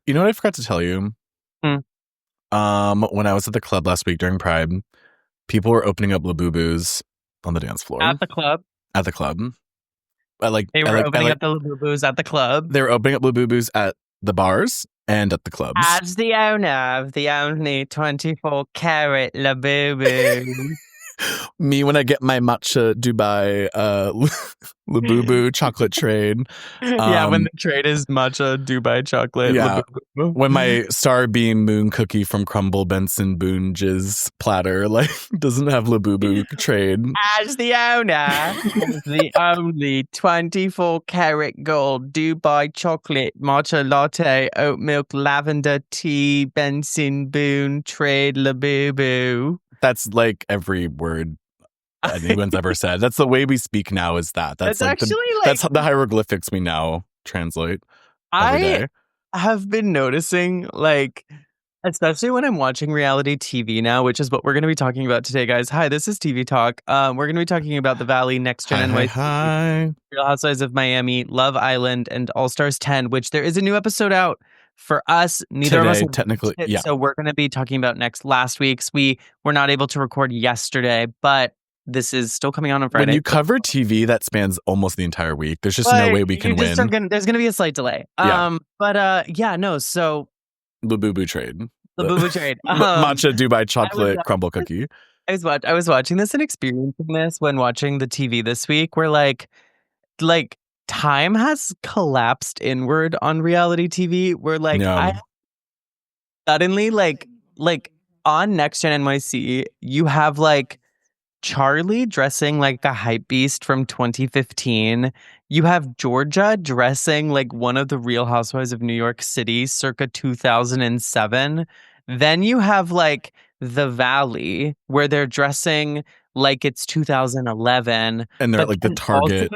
You know what I forgot to tell you? Hmm. When I was at the club last week during Pride, people were opening up Labubu's on the dance floor. At the club. At the club. They were opening up the Labubu's at the club. They were opening up Labubu's at the bars and at the clubs. As the owner of the only 24 karat Labubu. Me when I get my matcha Dubai Labubu chocolate trade. Yeah, when the trade is matcha Dubai chocolate. Yeah. Labubu. When my Starbeam moon cookie from Crumble Benson Boone Jizz platter doesn't have Labubu trade. As the owner of the only 24 karat gold Dubai chocolate matcha latte oat milk lavender tea Benson Boone trade Labubu. That's like every word anyone's ever said. That's the way we speak now. Is that? That's like actually that's the hieroglyphics we now translate every day. I have been noticing, especially when I'm watching reality TV now, which is what we're going to be talking about today, guys. Hi, this is TV Talk. We're going to be talking about The Valley, Next Gen NYC, hi. Real Housewives of Miami, Love Island, and All Stars 10, which there is a new episode out for us. Neither today, of us have technically, yeah. So we're going to be talking about last week's. We were not able to record yesterday, but this is still coming on Friday. When you cover TV that spans almost the entire week, there's just no way we can win. There's going to be a slight delay. So Labubu trade. Labubu trade. Matcha Dubai chocolate crumble cookie. I was watching this and experiencing this when watching the TV this week, where like time has collapsed inward on reality TV. Where I suddenly like on Next Gen NYC, you have Charlie dressing like a hype beast from 2015. You have Georgia dressing like one of the Real Housewives of New York City circa 2007. Then you have The Valley, where they're dressing like it's 2011. And they're at the Target.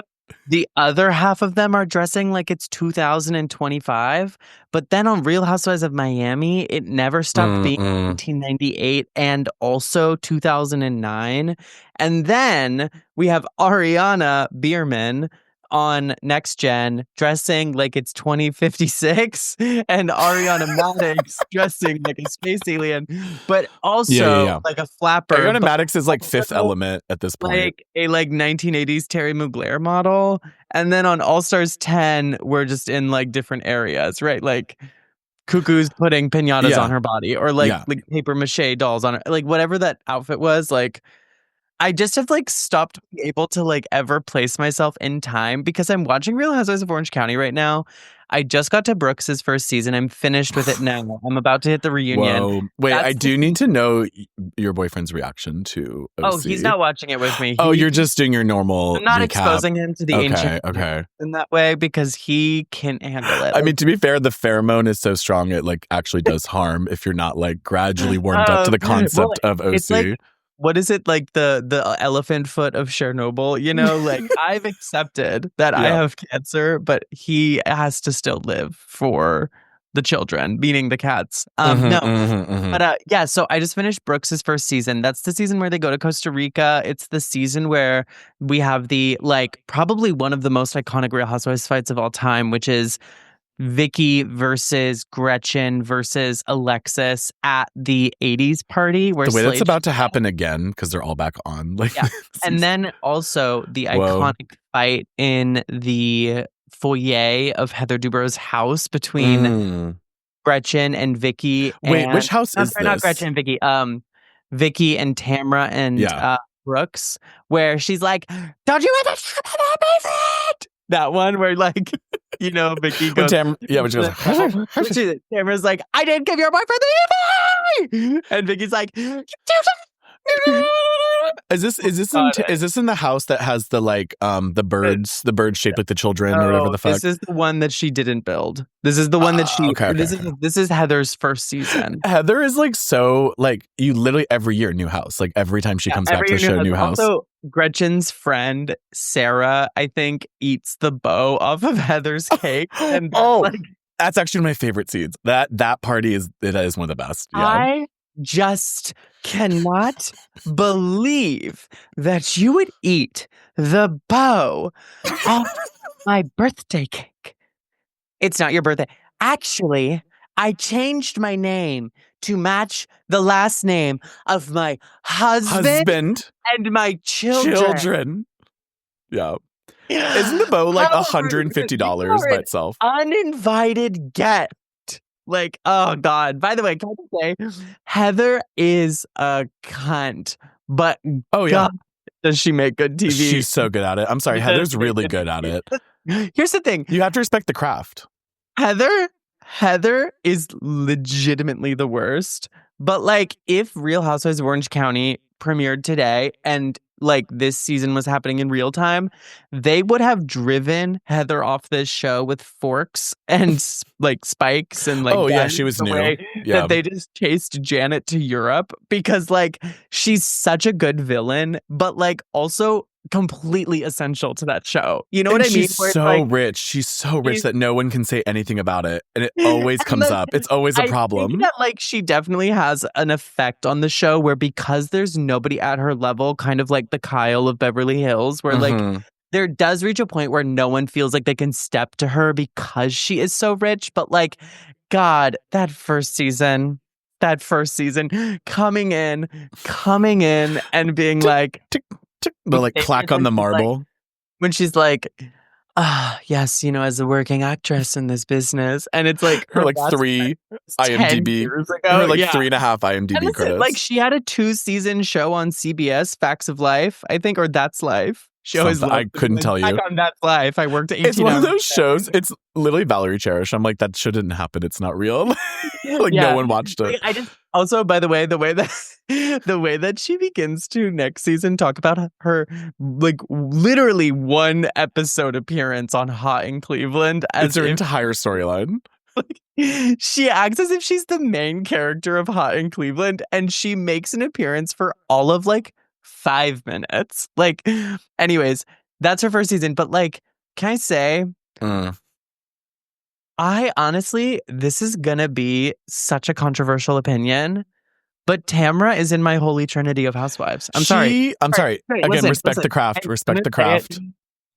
The other half of them are dressing like it's 2025. But then on Real Housewives of Miami, it never stopped being 1998 and also 2009. And then we have Ariana Bierman on Next Gen dressing like it's 2056 and Ariana Madix dressing like a space alien, but also like a flapper. Ariana Madix is like Fifth Element at this point. Like a 1980s Terry Mugler model. And then on All Stars 10, we're just in different areas, right? Like Cuckoo's putting piñatas on her body or like paper mache dolls on her. Like whatever that outfit was, I just have stopped being able to ever place myself in time because I'm watching Real Housewives of Orange County right now. I just got to Brooks's first season. I'm finished with it now. I'm about to hit the reunion. Whoa. Wait, I do need to know your boyfriend's reaction to OC. Oh, he's not watching it with me. You're just doing your normal I'm not recap. exposing him to the ancient in that way because he can't handle it. I mean, to be fair, the pheromone is so strong it actually does harm if you're not gradually warmed up to the concept of OC. What is it, the elephant foot of Chernobyl? You know, I've accepted that I have cancer, but he has to still live for the children, meaning the cats. But so I just finished Brooks's first season. That's the season where they go to Costa Rica. It's the season where we have the probably one of the most iconic Real Housewives fights of all time, which is Vicky versus Gretchen versus Alexis at the 80s party. Where the way that's about to happen again because they're all back on. And then also the iconic fight in the foyer of Heather Dubrow's house between Gretchen and Vicky. Wait, which house is this? Not Gretchen and Vicky. Vicky and Tamra and Brooks, where she's like, "Don't you ever talk about my favorite?" That one where Vicky goes, Tamara's like, "I didn't give your boyfriend the EV!" And Vicky's like, Is this in the house that has the birds shaped like the children or whatever the fuck? This is the one that she didn't build. This is the one that she. Okay. This is Heather's first season. Heather is you literally every year new house. Every time she comes back to the show, new house. Also, Gretchen's friend Sarah, I think, eats the bow off of Heather's cake. And that's actually one of my favorite scenes. That party is one of the best. Yeah. I just cannot believe that you would eat the bow off my birthday cake. It's not your birthday. Actually, I changed my name to match the last name of my husband and my children. Yeah. Isn't the bow like $150 by itself? Uninvited guest. Like, oh God. By the way, can I say, Heather is a cunt, but God, does she make good TV? She's so good at it. I'm sorry, Heather's really good at it. Here's the thing. You have to respect the craft. Heather is legitimately the worst. But like, if Real Housewives of Orange County premiered today and like this season was happening in real time, they would have driven Heather off this show with forks and like spikes and like she was new. That they just chased Janet to Europe because like she's such a good villain, but like also completely essential to that show. You know what I mean? She's so rich. She's so rich that no one can say anything about it, and it always comes up. It's always a problem. I think that like she definitely has an effect on the show where because there's nobody at her level, kind of like the Kyle of Beverly Hills, where like there does reach a point where no one feels like they can step to her because she is so rich. But like, God, that first season coming in and being like. The like clack on the marble. Like, when she's like, yes, you know, as a working actress in this business. And it's like her like 3 IMDb. Her like 3.5 IMDb credits. Like she had a 2-season show on CBS, Facts of Life, I think, or That's Life. She always I couldn't tell you. On That's Life. I worked at 18 It's one of those shows. It's literally Valerie Cherish. I'm like, that shouldn't happen. It's not real. No one watched it. I just also, by the way, the way that she begins to next season talk about her like literally 1 episode appearance on Hot in Cleveland as it's her entire storyline. She acts as if she's the main character of Hot in Cleveland, and she makes an appearance for all of like 5 minutes. Like, anyways, that's her first season. But like, can I say, I honestly, this is gonna be such a controversial opinion, but Tamra is in my holy trinity of housewives. I'm sorry. Again, respect the craft. Respect the craft.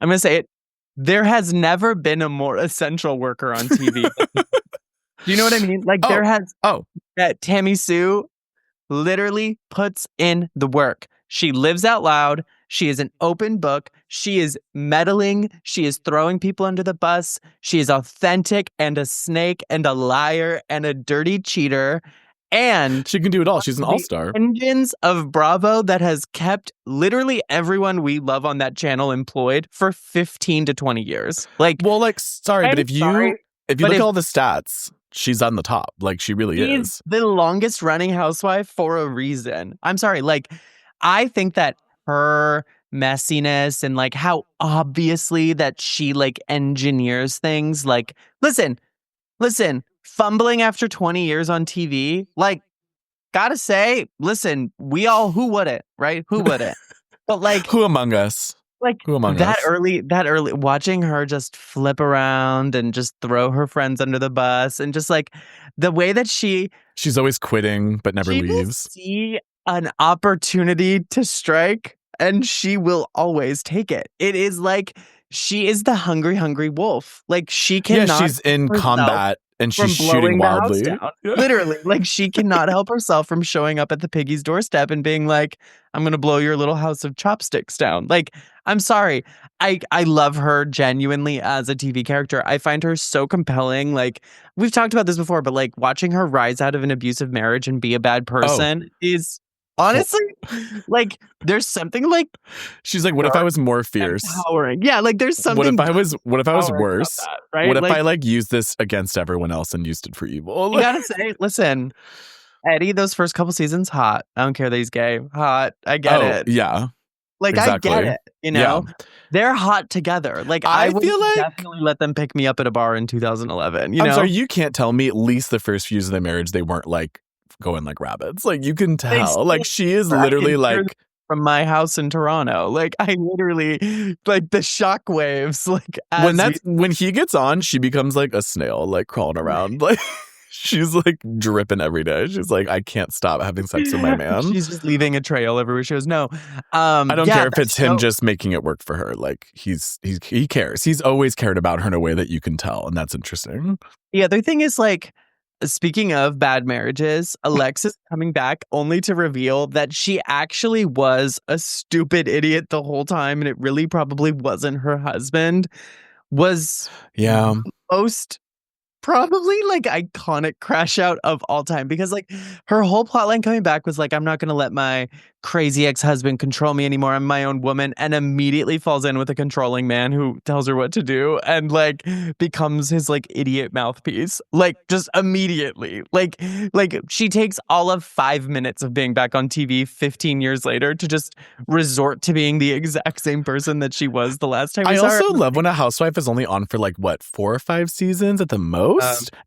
I'm gonna say it. There has never been a more essential worker on TV. Do you know what I mean? Like that Tammy Sue literally puts in the work. She lives out loud. She is an open book. She is meddling. She is throwing people under the bus. She is authentic and a snake and a liar and a dirty cheater. And she can do it all. She's an all-star. Engines of Bravo that has kept literally everyone we love on that channel employed for 15 to 20 years. Like, well, like, sorry, but if you look at all the stats, she's on the top. Like, she really is. The longest running housewife for a reason. I'm sorry. Like, I think that her messiness and like how obviously that she like engineers things. Like, listen, fumbling after 20 years on TV, like, gotta say, listen, who wouldn't, right? Who wouldn't? But like, who among us? Like that early, watching her just flip around and just throw her friends under the bus and just like the way that she's always quitting but never leaves. See an opportunity to strike and she will always take it. It is like she is the hungry wolf. Like she cannot. Yeah, she's in combat and she's shooting wildly. Literally, like she cannot help herself from showing up at the piggy's doorstep and being like, "I'm gonna blow your little house of chopsticks down." Like, I'm sorry, I love her genuinely as a TV character. I find her so compelling. Like we've talked about this before, but like watching her rise out of an abusive marriage and be a bad person is. Honestly, like there's something like she's like, what if I was more fierce? Empowering. Yeah, like there's something. What if I was worse? That, right? What if I like used this against everyone else and used it for evil? You gotta say, listen, Eddie, those first couple seasons, hot. I don't care that he's gay. Hot. I get it. Yeah. Like exactly. I get it. You know, they're hot together. Like I feel like definitely let them pick me up at a bar in 2011. You know, I'm sorry, you can't tell me at least the first few years of their marriage they weren't like going like rabbits. Like you can tell. Like she is literally like from my house in Toronto. Like I literally like the shock waves. Like when he gets on, she becomes like a snail, like crawling around. Like she's like dripping every day. She's like, I can't stop having sex with my man. She's just leaving a trail everywhere she goes. No, I don't care if it's him just making it work for her. Like he cares. He's always cared about her in a way that you can tell, and that's interesting. The other thing is like, speaking of bad marriages, Alexis coming back only to reveal that she actually was a stupid idiot the whole time, and it really probably wasn't her husband, was Yeah. most probably like iconic crash out of all time, because like her whole plotline coming back was like, I'm not going to let my crazy ex-husband control me anymore. I'm my own woman, and immediately falls in with a controlling man who tells her what to do and like becomes his like idiot mouthpiece. Like just immediately. Like she takes all of 5 minutes of being back on TV 15 years later to just resort to being the exact same person that she was the last time we I saw her. also love when a housewife is only on for like, what, 4 or 5 seasons at the most?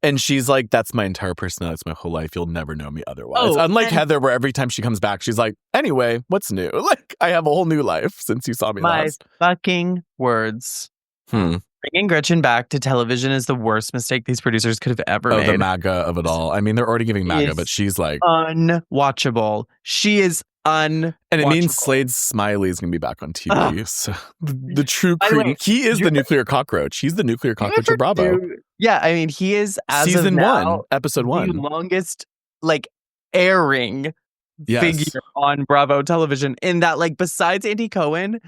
And she's like, that's my entire personality. That's my whole life. You'll never know me otherwise. Unlike Heather, where every time she comes back, she's like, anyway, what's new? Like, I have a whole new life since you saw me last. My fucking words. Bringing Gretchen back to television is the worst mistake these producers could have ever made. Oh, the MAGA of it all. I mean, they're already giving MAGA, but she's like... unwatchable. She is unwatchable. And it means Slade Smiley is going to be back on TV. So the true cream. He is the nuclear cockroach. He's the nuclear cockroach of Bravo. Yeah, I mean, he is, as Season of now, 1, episode 1. the longest, like, airing figure on Bravo television. In that, like, besides Andy Cohen,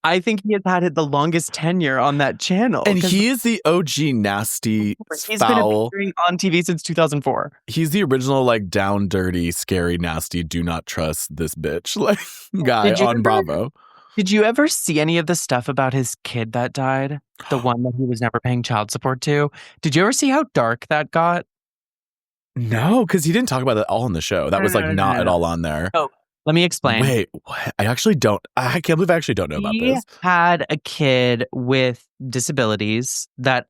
I think he has had it the longest tenure on that channel. And he is the OG nasty, He's foul. been appearing on TV since 2004. He's the original, like, down, dirty, scary, nasty, do not trust this bitch like guy on Bravo. Did you ever see any of the stuff about his kid that died? The one that he was never paying child support to? Did you ever see how dark that got? No, because he didn't talk about that all in the show. That was like not at all on there. Oh, let me explain. Wait, what? I can't believe I actually don't know about this. He had a kid with disabilities that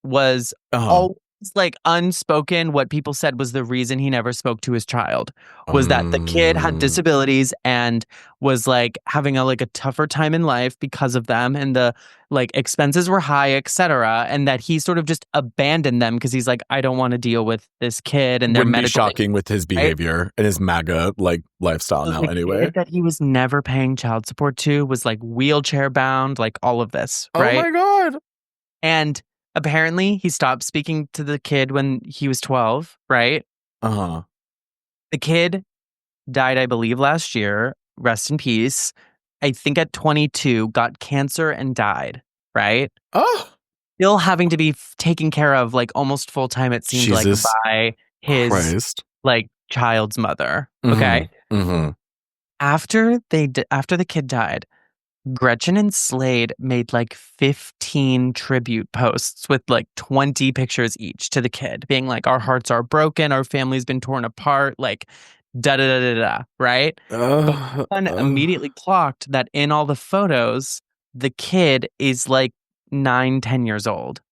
was always like unspoken. What people said was the reason he never spoke to his child was that the kid had disabilities and was like having a tougher time in life because of them, and the like expenses were high, etc. And that he sort of just abandoned them because he's like, I don't want to deal with this kid and their medical. Wouldn't be shocking with his behavior and his MAGA like lifestyle now. Anyway, kid that he was never paying child support to was like wheelchair bound, like all of this. Right? Oh my god! And apparently, he stopped speaking to the kid when he was 12, right? The kid died, I believe, last year. Rest in peace. I think at 22, got cancer and died, right? Still having to be taken care of, like, almost full-time, it seemed like, by his, like, child's mother, okay? After the kid died, Gretchen and Slade made like 15 tribute posts with like 20 pictures each to the kid, being like, our hearts are broken, our family's been torn apart, like da da da da da, right? But one immediately clocked that in all the photos, the kid is like 9-10 years old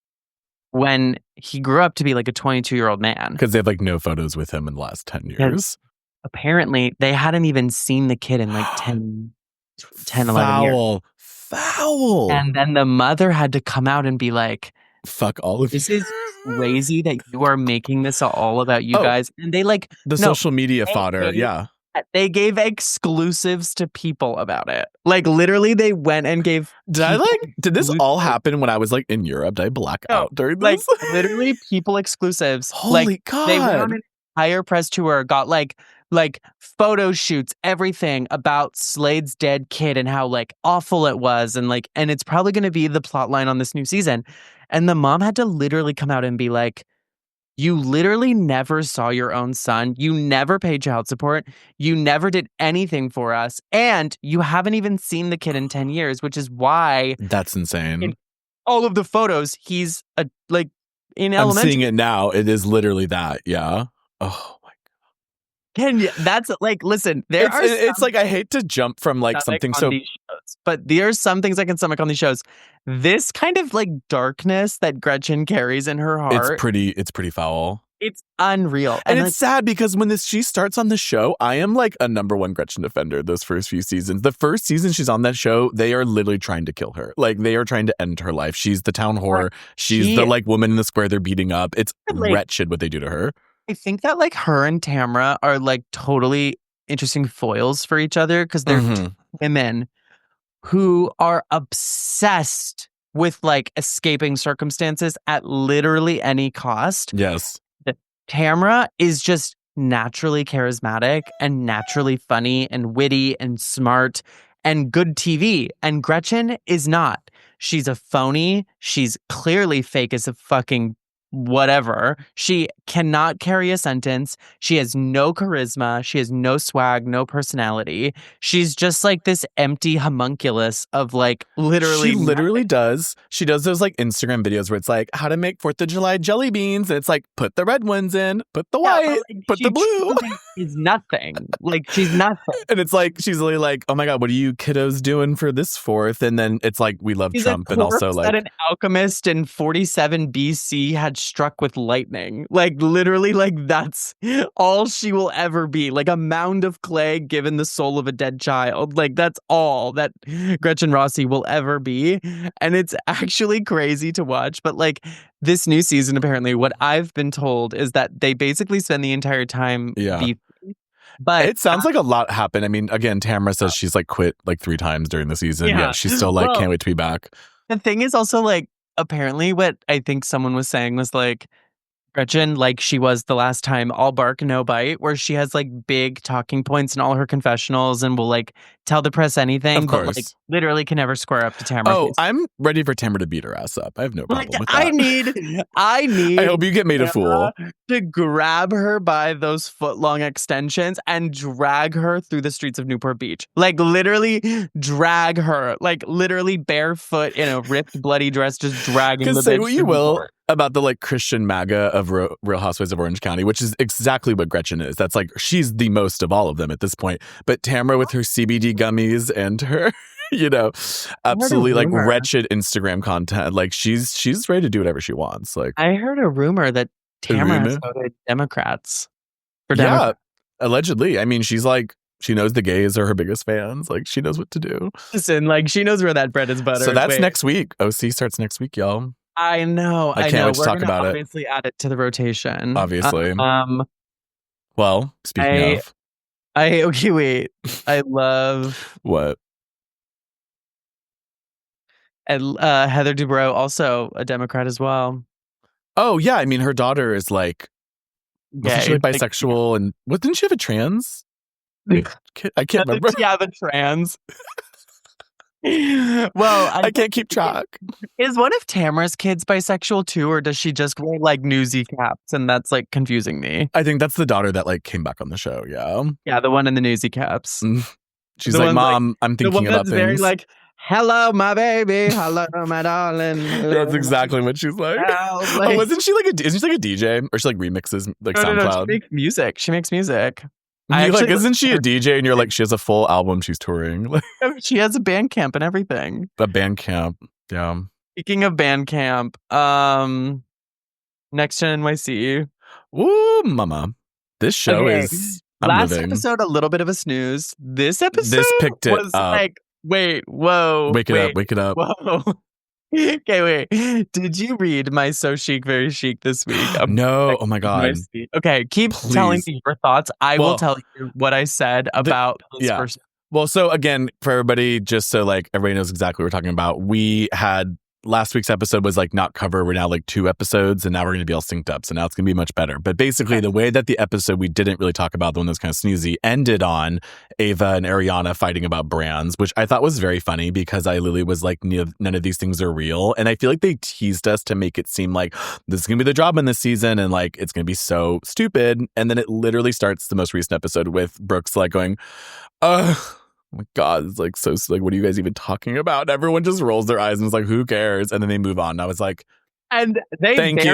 when he grew up to be like a 22-year-old man. Because they have like no photos with him in the last 10 years. Apparently, they hadn't even seen the kid in like 10, 11 years. Foul. And then the mother had to come out and be like, fuck all of you. This is crazy that you are making this all about you guys. And they like social media fodder. They gave exclusives to people about it. Like literally they went and gave. Did this all happen when I was like in Europe? Did I black out during this? Like literally people exclusives. Holy God. They went on an entire press tour, got like photo shoots, everything about Slade's dead kid and how like awful it was, and it's probably going to be the plot line on this new season. And the mom had to literally come out and be like, you literally never saw your own son, you never paid child support, you never did anything for us, and you haven't even seen the kid in 10 years, which is why that's insane. In all of the photos he's in elementary. I'm seeing it now. It is literally that. Yeah. Oh. That's like, listen, it's like, I hate to jump from like something so, but there's some things I can stomach on these shows. This kind of like darkness that Gretchen carries in her heart. It's pretty foul. It's unreal. And it's sad because when she starts on the show, I am like a #1 Gretchen defender those first few seasons. The first season she's on that show, they are literally trying to kill her. Like they are trying to end her life. She's the town whore. She's the like woman in the square they're beating up. It's wretched what they do to her. I think that like her and Tamra are like totally interesting foils for each other because they're two women who are obsessed with like escaping circumstances at literally any cost. Yes. Tamra is just naturally charismatic and naturally funny and witty and smart and good TV. And Gretchen is not. She's a phony. She's clearly fake as a fucking whatever. She cannot carry a sentence. She has no charisma. She has no swag, no personality. She's just like this empty homunculus of like literally. She literally does. She does those like Instagram videos where it's like how to make 4th of July jelly beans. And it's like, put the red ones in, put the white, put the blue. She's nothing. Like she's nothing. And it's like, she's really like, oh my God, what are you kiddos doing for this 4th? And then it's like, we love Trump. And also like. That an alchemist in 47 BC had struck with lightning. Like literally, like that's all she will ever be. Like a mound of clay given the soul of a dead child. Like that's all that Gretchen Rossi will ever be. And it's actually crazy to watch. But like this new season, apparently, what I've been told is that they basically spend the entire time beefing. But it sounds like a lot happened. I mean, again, Tamra says she's like quit like 3 times during the season. Yeah, she's still like, can't wait to be back. The thing is also like, apparently what I think someone was saying was like, Gretchen, like she was the last time, all bark, no bite, where she has like big talking points in all her confessionals and will like tell the press anything, but like literally can never square up to Tamra. Oh, I'm ready for Tamra to beat her ass up. I have no problem with that. I need. I hope you get made a fool. To grab her by those foot-long extensions and drag her through the streets of Newport Beach. Like literally drag her, like literally barefoot in a ripped, bloody dress, just dragging the bitch. Because say what you will Newport. About the like Christian MAGA of Real Housewives of Orange County, which is exactly what Gretchen is. That's like, she's the most of all of them at this point. But Tamra with her CBD gummies and her, you know, absolutely like wretched Instagram content. Like she's ready to do whatever she wants. Like I heard a rumor that Tamra has voted Democrats. For Democrats. Yeah, allegedly. I mean, she's like, she knows the gays are her biggest fans. Like she knows what to do. Listen, like she knows where that bread is buttered. So that's next week. OC starts next week, y'all. I know. I can't wait to talk about it. Obviously, add it to the rotation. Obviously. Well, speaking of, okay, wait. I love what? And Heather Dubrow, also a Democrat as well. Oh yeah, I mean, her daughter is like, wasn't she like bisexual? And what, didn't she have a trans? I can't remember. Yeah, the trans. Well, I can't keep track. Is one of Tamara's kids bisexual too, or does she just wear like newsy caps, and that's like confusing me? I think that's the daughter that like came back on the show. Yeah, the one in the newsy caps. She's like, Mom, I'm thinking about things. Very like, hello, my baby. Hello, my darling. That's exactly what she's like. Like wasn't she like isn't she like a DJ, or she like remixes like SoundCloud? No, she makes music. She makes music. Like, isn't she a DJ? And you're like, she has a full album she's touring. She has a Bandcamp and everything. A Bandcamp, yeah. Speaking of Bandcamp, Next Gen NYC. Woo, mama. This show is last episode, a little bit of a snooze. This episode picked it was up. Like, wait, whoa. Wake it up. Whoa. Okay, wait. Did you read my So Chic, Very Chic this week? No. Oh my God. Okay, keep telling me your thoughts. I will tell you what I said about this person. Well, so again, for everybody, just so like everybody knows exactly what we're talking about, we had last week's episode was like not cover. We're now like 2 episodes, and now we're going to be all synced up. So now it's going to be much better. But basically, the way that the episode we didn't really talk about, the one that was kind of sneezy, ended on Ava and Ariana fighting about brands, which I thought was very funny because I literally was like, none of these things are real. And I feel like they teased us to make it seem like this is going to be the drama in this season and like it's going to be so stupid. And then it literally starts the most recent episode with Brooks like going, oh my God, it's like so like, what are you guys even talking about? And everyone just rolls their eyes and is like, who cares? And then they move on. And I was like, and they thank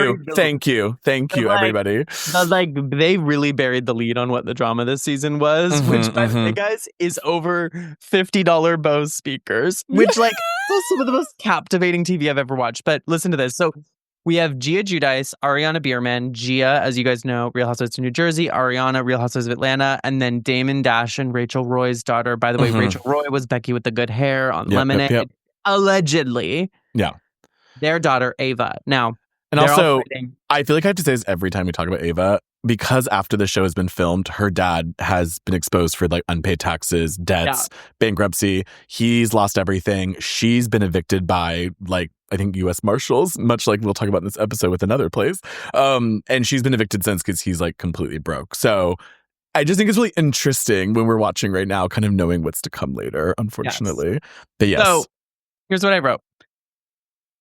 you, everybody. Like they really buried the lead on what the drama this season was, which by the way, guys, is over $50 Bose speakers, which like is some of the most captivating TV I've ever watched. But listen to this. So we have Gia Giudice, Ariana Bierman, Gia, as you guys know, Real Housewives of New Jersey, Ariana, Real Housewives of Atlanta, and then Damon Dash and Rachel Roy's daughter. By the way, Rachel Roy was Becky with the good hair on Lemonade. Allegedly. Yeah. Their daughter, Ava. Now, and also, I feel like I have to say this every time we talk about Ava. because after the show has been filmed, her dad has been exposed for like unpaid taxes, debts, bankruptcy. He's lost everything. She's been evicted by like, I think U.S. Marshals, much like we'll talk about in this episode with another place. And she's been evicted since because he's like completely broke. So I just think it's really interesting when we're watching right now, kind of knowing what's to come later, unfortunately. Yes. But yes. So here's what I wrote.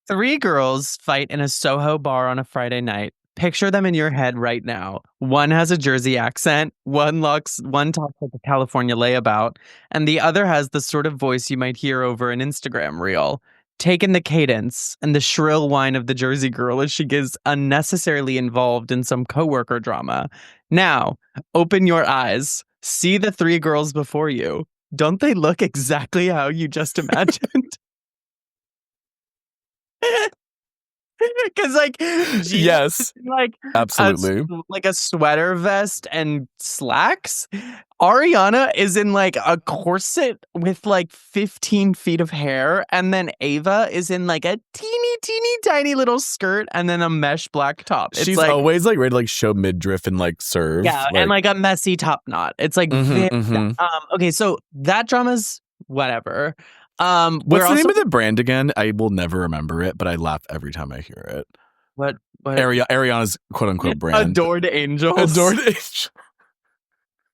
3 girls fight in a Soho bar on a Friday night. Picture them in your head right now. One has a Jersey accent, one talks like a California layabout, and the other has the sort of voice you might hear over an Instagram reel. Take in the cadence and the shrill whine of the Jersey girl as she gets unnecessarily involved in some coworker drama. Now, open your eyes. See the 3 girls before you. Don't they look exactly how you just imagined? Because like yes, like absolutely, like a sweater vest and slacks. Ariana is in like a corset with like 15 feet of hair, and then Ava is in like a teeny tiny little skirt and then a mesh black top. It's she's like, always like ready to like show midriff and like serve. Yeah, and like a messy top knot. It's like okay, so that drama's whatever. What's the name of the brand again? I will never remember it, but I laugh every time I hear it. What? Ariana's quote unquote brand. Adored Angels. Adored Angels.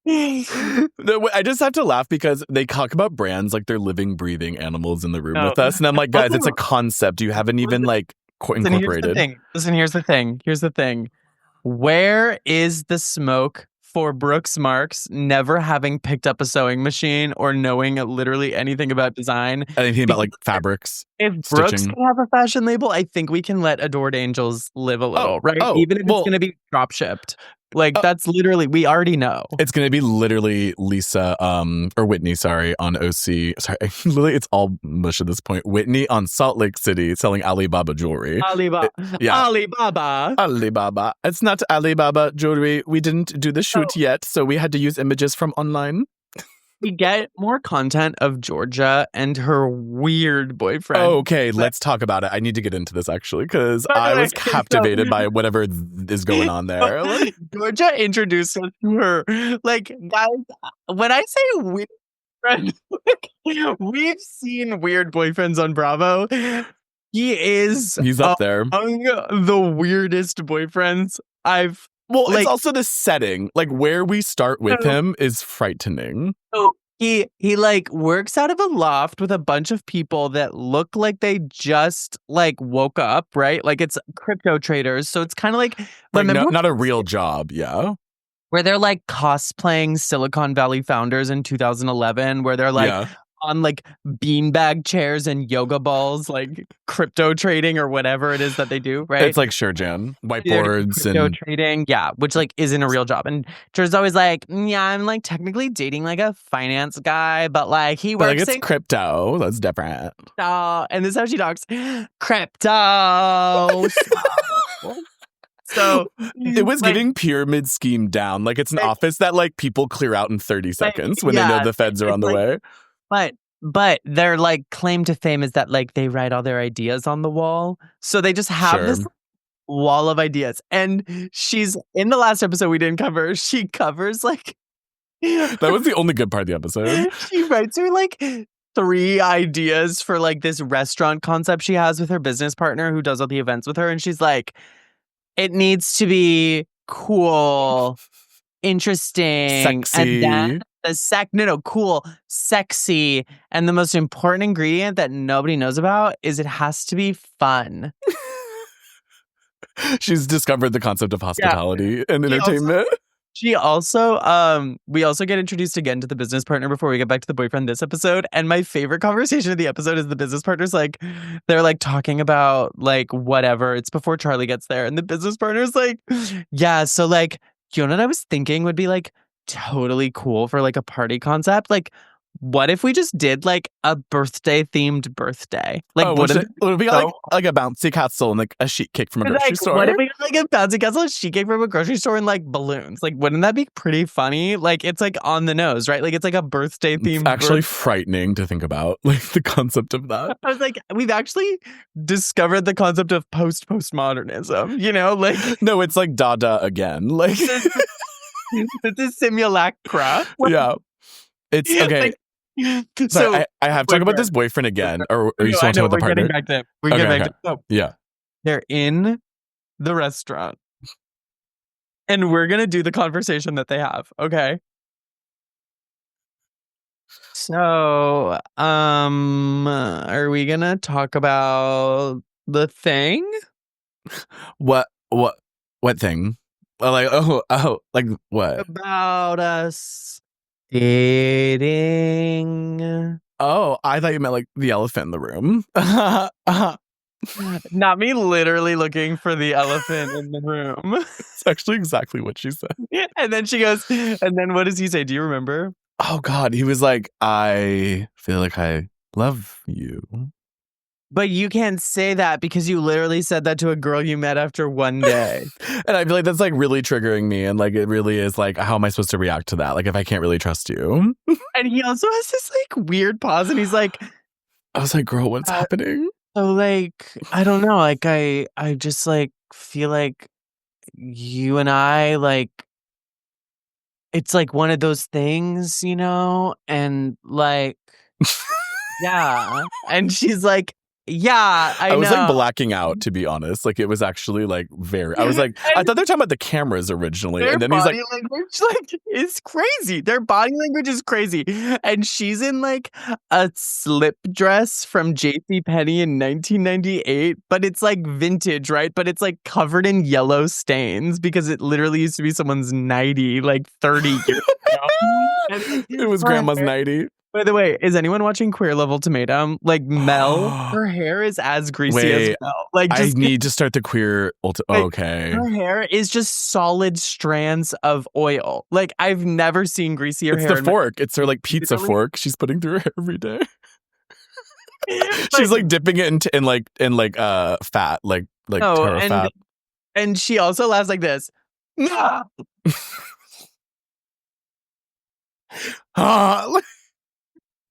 I just have to laugh because they talk about brands like they're living, breathing animals in the room with us. And I'm like, guys, it's a concept. You haven't even like incorporated. Here's the thing. Where is the smoke for Brooks Marks never having picked up a sewing machine or knowing literally anything about design? Anything about like fabrics? If Brooks can have a fashion label, I think we can let Adored Angels live a little, right? Even if it's going to be drop shipped. Like that's literally, we already know. It's going to be literally Lisa, or Whitney, sorry, on OC. Sorry, literally it's all mush at this point. Whitney on Salt Lake City selling Alibaba jewelry. Alibaba. It's not Alibaba jewelry. We didn't do the shoot yet, so we had to use images from online. We get more content of Georgia and her weird boyfriend. Okay, let's talk about it. I need to get into this actually because I was captivated by whatever is going on there. Georgia introduced us to her. Like, guys, when I say weird boyfriend, we've seen weird boyfriends on Bravo. He's up there among the weirdest boyfriends I've. Well, like, it's also the setting. Like where we start with him is frightening. So he like works out of a loft with a bunch of people that look like they just like woke up, right? Like it's crypto traders. So it's kind of like not a real job, yeah. Where they're like cosplaying Silicon Valley founders in 2011, where they're like on like beanbag chairs and yoga balls, like crypto trading or whatever it is that they do, right? It's like Jan whiteboards crypto and trading, which like isn't a real job. And George's always like, I'm like technically dating like a finance guy, but like he works like it's crypto. That's different. And this is how she talks, crypto. So it was like, giving pyramid scheme down. Like it's an office that like people clear out in 30 seconds when they know the feds are on the way. But their like claim to fame is that like they write all their ideas on the wall. So they just have this wall of ideas. And she's in the last episode we didn't cover. She covers like that was the only good part of the episode. She writes her like 3 ideas for like this restaurant concept she has with her business partner who does all the events with her. And she's like, it needs to be cool, interesting, sexy. And then cool, sexy, and the most important ingredient that nobody knows about is it has to be fun. She's discovered the concept of hospitality and entertainment. We also get introduced again to the business partner before we get back to the boyfriend this episode. And my favorite conversation of the episode is the business partner's like, they're like talking about like whatever. It's before Charlie gets there. And the business partner's like, yeah, so like, you know what I was thinking would be like totally cool for like a party concept? Like what if we just did like a birthday themed birthday? Like, would it be like a bouncy castle and like a sheet cake from a grocery store? What if we got like a bouncy castle, a sheet cake from a grocery store, and like balloons? Like, wouldn't that be pretty funny? Like, it's like on the nose, right? Like, it's like a birthday themed. It's actually frightening to think about, like the concept of that. I was like, we've actually discovered the concept of postmodernism. You know, like no, it's like Dada again. Like it's a simulacra. Yeah, it's okay. Like, so I have to talk about this boyfriend again, or you still want to talk about the partner? We're getting back to So, yeah. They're in the restaurant, and we're gonna do the conversation that they have. Okay. So, are we gonna talk about the thing? What thing? Like like what? About us dating. Oh, I thought you meant like the elephant in the room. Not me literally looking for the elephant in the room. It's actually exactly what she said. And then she goes, and then what does he say? Do you remember? Oh God, he was like, I feel like I love you. But you can't say that because you literally said that to a girl you met after one day. And I feel like that's like really triggering me. And like, it really is like, how am I supposed to react to that? Like, if I can't really trust you. And he also has this like weird pause and he's like, I was like, girl, what's happening? So like, I don't know. Like, I just like feel like you and I like, it's like one of those things, you know? And like, yeah. And she's like, yeah, I was know. like blacking out, to be honest. Like, it was actually like I was like, I thought they were talking about the cameras originally. And then he's like, language like is crazy. Their body language is crazy. And she's in like a slip dress from JCPenney in 1998, but it's like vintage, right? But it's like covered in yellow stains because it literally used to be someone's nightie like 30 years ago. It was grandma's nightie. By the way, is anyone watching Queer Level Tomato? Like Mel, her hair is as greasy as Mel. Like, I need to start the queer. Okay, her hair is just solid strands of oil. Like, I've never seen greasier hair. It's the fork. It's her like pizza fork. She's putting through her hair every day. She's like dipping it in fat, like taro fat. And she also laughs like this.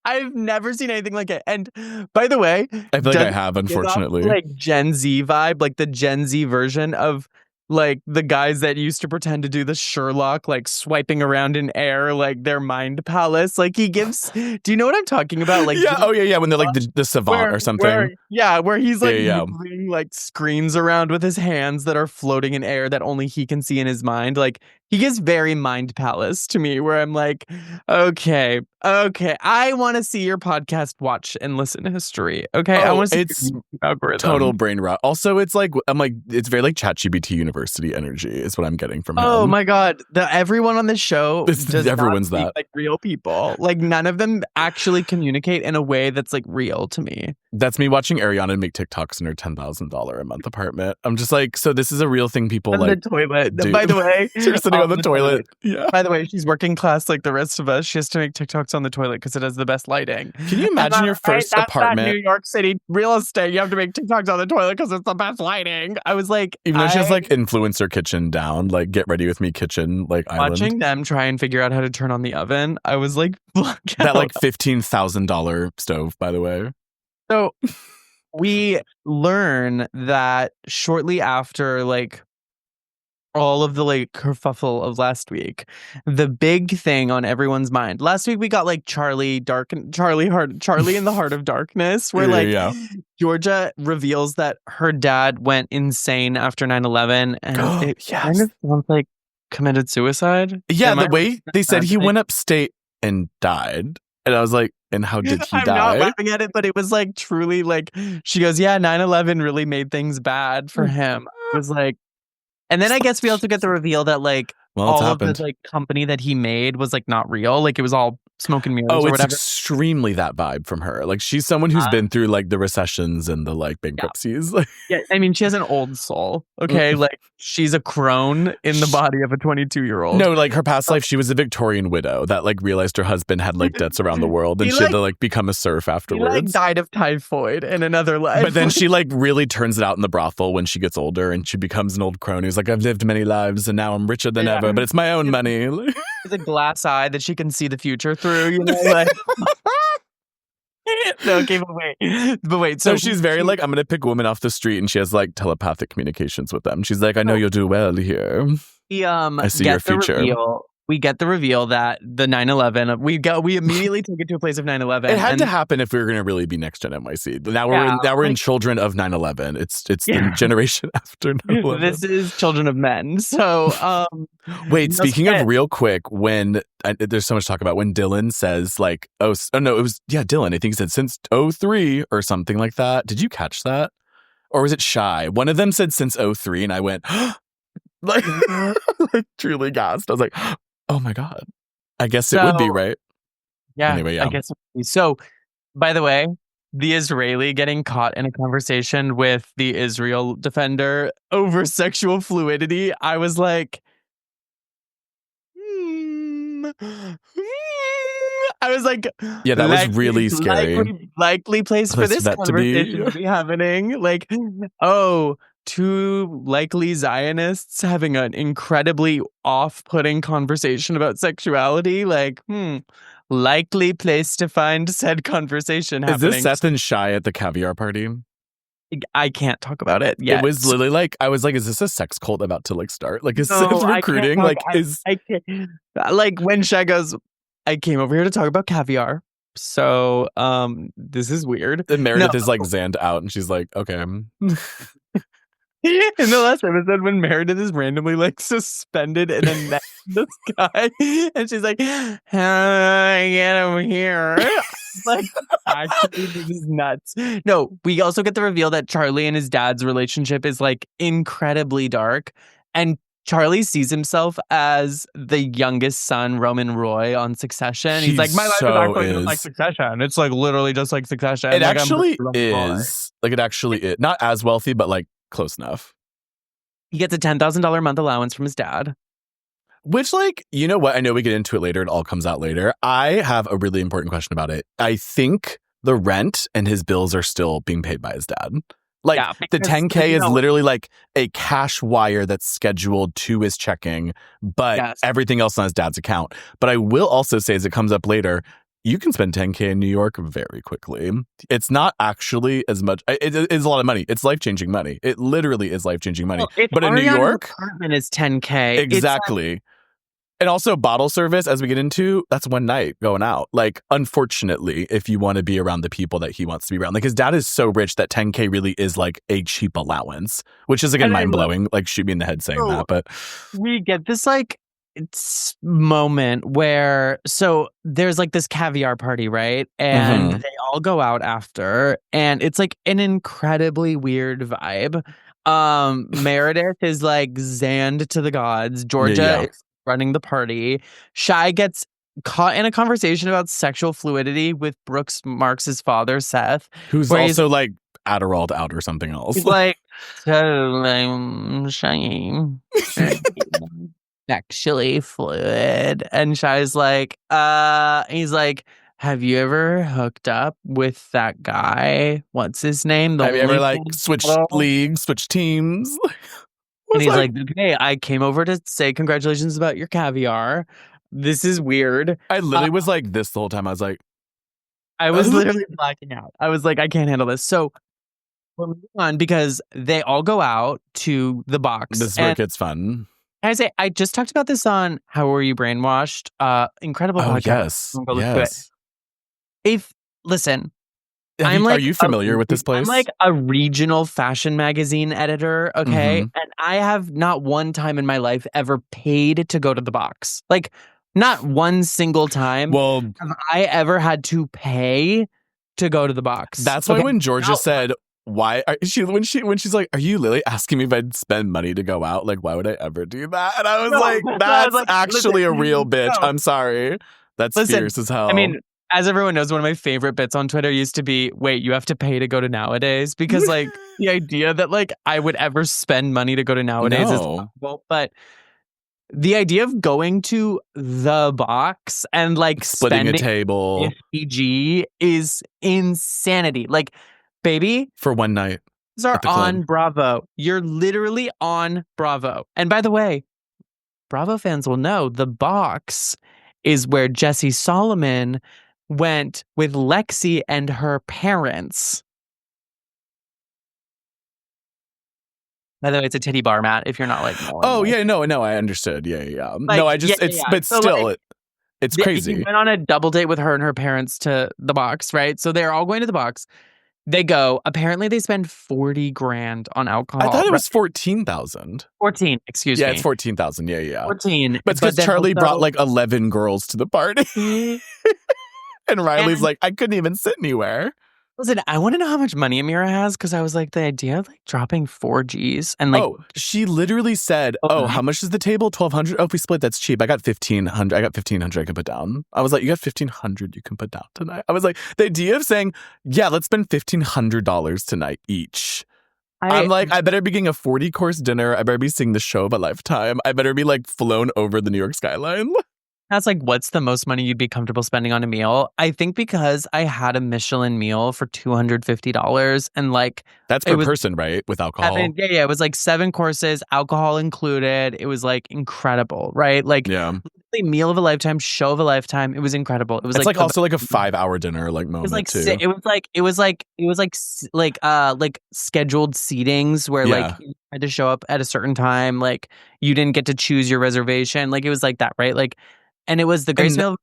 I've never seen anything like it. And by the way, I feel like I have, unfortunately. Like Gen Z vibe, like the Gen Z version of like the guys that used to pretend to do the Sherlock, like swiping around in air, like their mind palace. Like he gives, do you know what I'm talking about? Like, yeah. When they're like the savant or something. Where he's like moving like screens around with his hands that are floating in air that only he can see in his mind. Like he gives very mind palace to me where I'm like, okay, I want to see your podcast watch and listen history. Okay. I want to see it's algorithm. Total brain rot. Also, it's like, I'm like, it's very like ChatGPT University energy is what I'm getting from him. Oh my God. Everyone on this show everyone's that. Like real people. Like none of them actually communicate in a way that's like real to me. That's me watching Ariana make TikToks in her $10,000 a month apartment. I'm just like, so this is a real thing people like. The toilet. Do. By the way, she's sitting on the toilet. Yeah. By the way, she's working class like the rest of us. She has to make TikToks on the toilet because it has the best lighting. Can you imagine your first apartment? New York City real estate. You have to make TikToks on the toilet because it's the best lighting. I was like, even though she has like influencer kitchen down, like get ready with me kitchen, like watching island. them try and figure out how to turn on the oven. I was like, that like $15,000 stove, by the way. So we learn that shortly after like all of the like kerfuffle of last week, the big thing on everyone's mind. Last week we got like Charlie in the Heart of Darkness, where Georgia reveals that her dad went insane after 9/11, and it kind of sounds like committed suicide. Yeah, the way they said he went upstate and died. And I was like, and how did he die? I'm not laughing at it, but it was like truly like, she goes, yeah, 9/11 really made things bad for him. It was like, and then I guess we also get the reveal that like all of the like company that he made was like not real. Like it was all smoke and mirrors Oh, or it's whatever. extremely that vibe from her. Like, she's someone who's been through like the recessions and the like bankruptcies. Yeah, I mean, she has an old soul. Okay, like she's a crone in the body of a 22-year-old. No, like her past life, she was a Victorian widow that like realized her husband had like debts around the world, and she had to like become a serf afterwards. She like died of typhoid in another life. But then she like really turns it out in the brothel when she gets older, and she becomes an old crone who's like, I've lived many lives and now I'm richer than ever, but it's my own money. It's a glass eye that she can see the future through, you know, like. No, okay, but wait. So she's very like, I'm gonna pick women off the street, and she has like telepathic communications with them. She's like, I know you'll do well here. I see your future. We get the reveal that the 9/11. We immediately take it to a place of 9/11. It had to happen if we were going to really be next Gen NYC. Now we're in Children of 9/11. It's the generation after 9/11. This is Children of Men. So wait, speaking of real quick, when there's so much to talk about when Dylan says like, oh no, it was Dylan. I think he said since 2003 or something like that. Did you catch that? Or was it Shy? One of them said since 2003, and I went like truly gasped. I was like, oh my God. I guess it would be, right? Yeah. Anyway, yeah. I guess it would be. So, by the way, the Israeli getting caught in a conversation with the Israel defender over sexual fluidity, I was like, yeah, that was really scary. Likely place for this conversation to be happening. Like, oh, two likely Zionists having an incredibly off-putting conversation about sexuality. Like, likely place to find said conversation happening. Is this Seth and Shy at the caviar party? I can't talk about it yet. It was literally like, I was like, is this a sex cult about to like start? Like, is Seth recruiting? Like, like when Shy goes, I came over here to talk about caviar. So, this is weird. And Meredith is like zanned out, and she's like, okay. In the last episode, when Meredith is randomly like suspended in a net in the sky, and she's like, "How do I get over here?" Like, actually, this is nuts. No, we also get the reveal that Charlie and his dad's relationship is like incredibly dark, and Charlie sees himself as the youngest son, Roman Roy, on Succession. He's like, my life is actually just like Succession. It's like literally just like Succession. It actually is. Like, it actually is. Not as wealthy, but like close enough. He gets a $10,000 a month allowance from his dad. Which, like, you know what? I know we get into it later. It all comes out later. I have a really important question about it. I think the rent and his bills are still being paid by his dad. Like, the $10K is literally like a cash wire that's scheduled to his checking, but everything else on his dad's account. But I will also say, as it comes up later, you can spend $10K in New York very quickly. It's not actually as much. It is a lot of money. It's life-changing money. It literally is life-changing money. Well, but in New York, apartment is $10K. Exactly. And also bottle service, as we get into, that's one night going out. Like, unfortunately, if you want to be around the people that he wants to be around. Like, his dad is so rich that $10K really is like a cheap allowance, which is, again, mind-blowing. Like, shoot me in the head saying that, but... We get this, like, moment where... So, there's, like, this caviar party, right? And they all go out after, and it's, like, an incredibly weird vibe. Meredith is, like, zanned to the gods. Georgia is running the party. Shy gets caught in a conversation about sexual fluidity with Brooks Marks' father, Seth. Who's also like Adderalled out or something else. He's like, so I'm Shy. Sexually fluid. And Shy's like, he's like, have you ever hooked up with that guy? What's his name? Have you ever like switched leagues, switched teams? And he's like, okay, I came over to say congratulations about your caviar. This is weird. I literally was like this the whole time. I was like... I was literally blacking out. I was like, I can't handle this. So we're moving on because they all go out to the box. This is where it gets fun. I say, I just talked about this on How Were You Brainwashed? Incredible podcast. Yes. Listen... Are you familiar with this place? I'm like a regional fashion magazine editor, okay? And I have not one time in my life ever paid to go to the box. Like, not one single time have I ever had to pay to go to the box. That's why when Georgia said, why are when she's like, are you literally asking me if I'd spend money to go out? Like, why would I ever do that? And I was like, that's actually a real bitch. I'm sorry. That's Listen, fierce as hell. I mean, as everyone knows, one of my favorite bits on Twitter used to be, wait, you have to pay to go to Nowadays? Because like the idea that like I would ever spend money to go to Nowadays is possible. But the idea of going to the box and like splitting spending a table FPG is insanity. Like, baby, for one night. These are on Bravo. You're literally on Bravo. And by the way, Bravo fans will know the box is where Jesse Solomon went with Lexi and her parents. By the way, it's a titty bar, Matt, if you're not like... No, I understood. Yeah. Like, no, I just, but so still, like, it's crazy. He went on a double date with her and her parents to the box, right? So they're all going to the box. They go. Apparently, they spend $40,000 on alcohol. I thought it was 14,000. 14, excuse me. Yeah, it's 14,000. Yeah. 14. But it's because Charlie brought like 11 girls to the party, and Riley's like, I couldn't even sit anywhere. Listen, I want to know how much money Amira has because I was like, the idea of like dropping 4 Gs and like, she literally said, how much is the table? 1,200. Oh, if we split, that's cheap. I got 1,500. I can put down. I was like, you got 1,500 you can put down tonight. I was like, the idea of saying, yeah, let's spend $1,500 tonight each. I'm like, I better be getting a 40-course dinner. I better be seeing the show of a lifetime. I better be like flown over the New York skyline. That's like, what's the most money you'd be comfortable spending on a meal? I think because I had a Michelin meal for $250 and like... That's per person, right? With alcohol? Yeah. It was like 7 courses, alcohol included. It was like incredible, right? Like, meal of a lifetime, show of a lifetime. It was incredible. It was like also like a 5-hour dinner like moment too. It was like scheduled seatings where like you had to show up at a certain time. Like you didn't get to choose your reservation. Like it was like that, right? Like... And it was the greatest meal.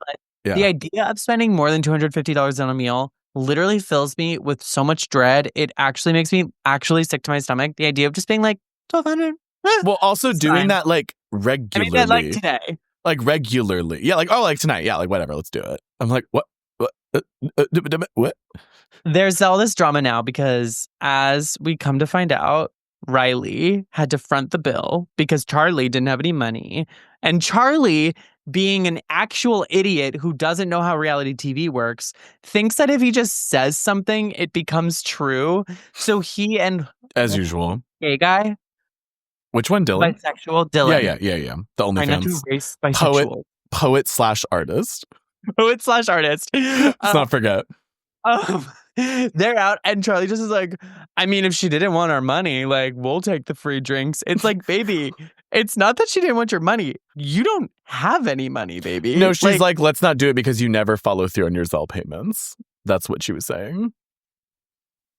The idea of spending more than $250 on a meal literally fills me with so much dread. It actually makes me sick to my stomach. The idea of just being like, 1,200. Well, also doing that like regularly. I mean, like today. Like regularly. Yeah, like, like tonight. Yeah, like whatever, let's do it. I'm like, what? What? There's all this drama now because as we come to find out, Riley had to front the bill because Charlie didn't have any money. And Charlie, being an actual idiot who doesn't know how reality TV works, thinks that if he just says something, it becomes true. So he and... As usual. Gay guy. Which one, Dylan? Bisexual Dylan. Yeah. The OnlyFans. Not to erase bisexual. Poet/artist. Poet/artist. Let's not forget. They're out and Charlie just is like, I mean, if she didn't want our money, like, we'll take the free drinks. It's like, baby, it's not that she didn't want your money. You don't have any money, baby. No, she's like, let's not do it because you never follow through on your Zelle payments. That's what she was saying.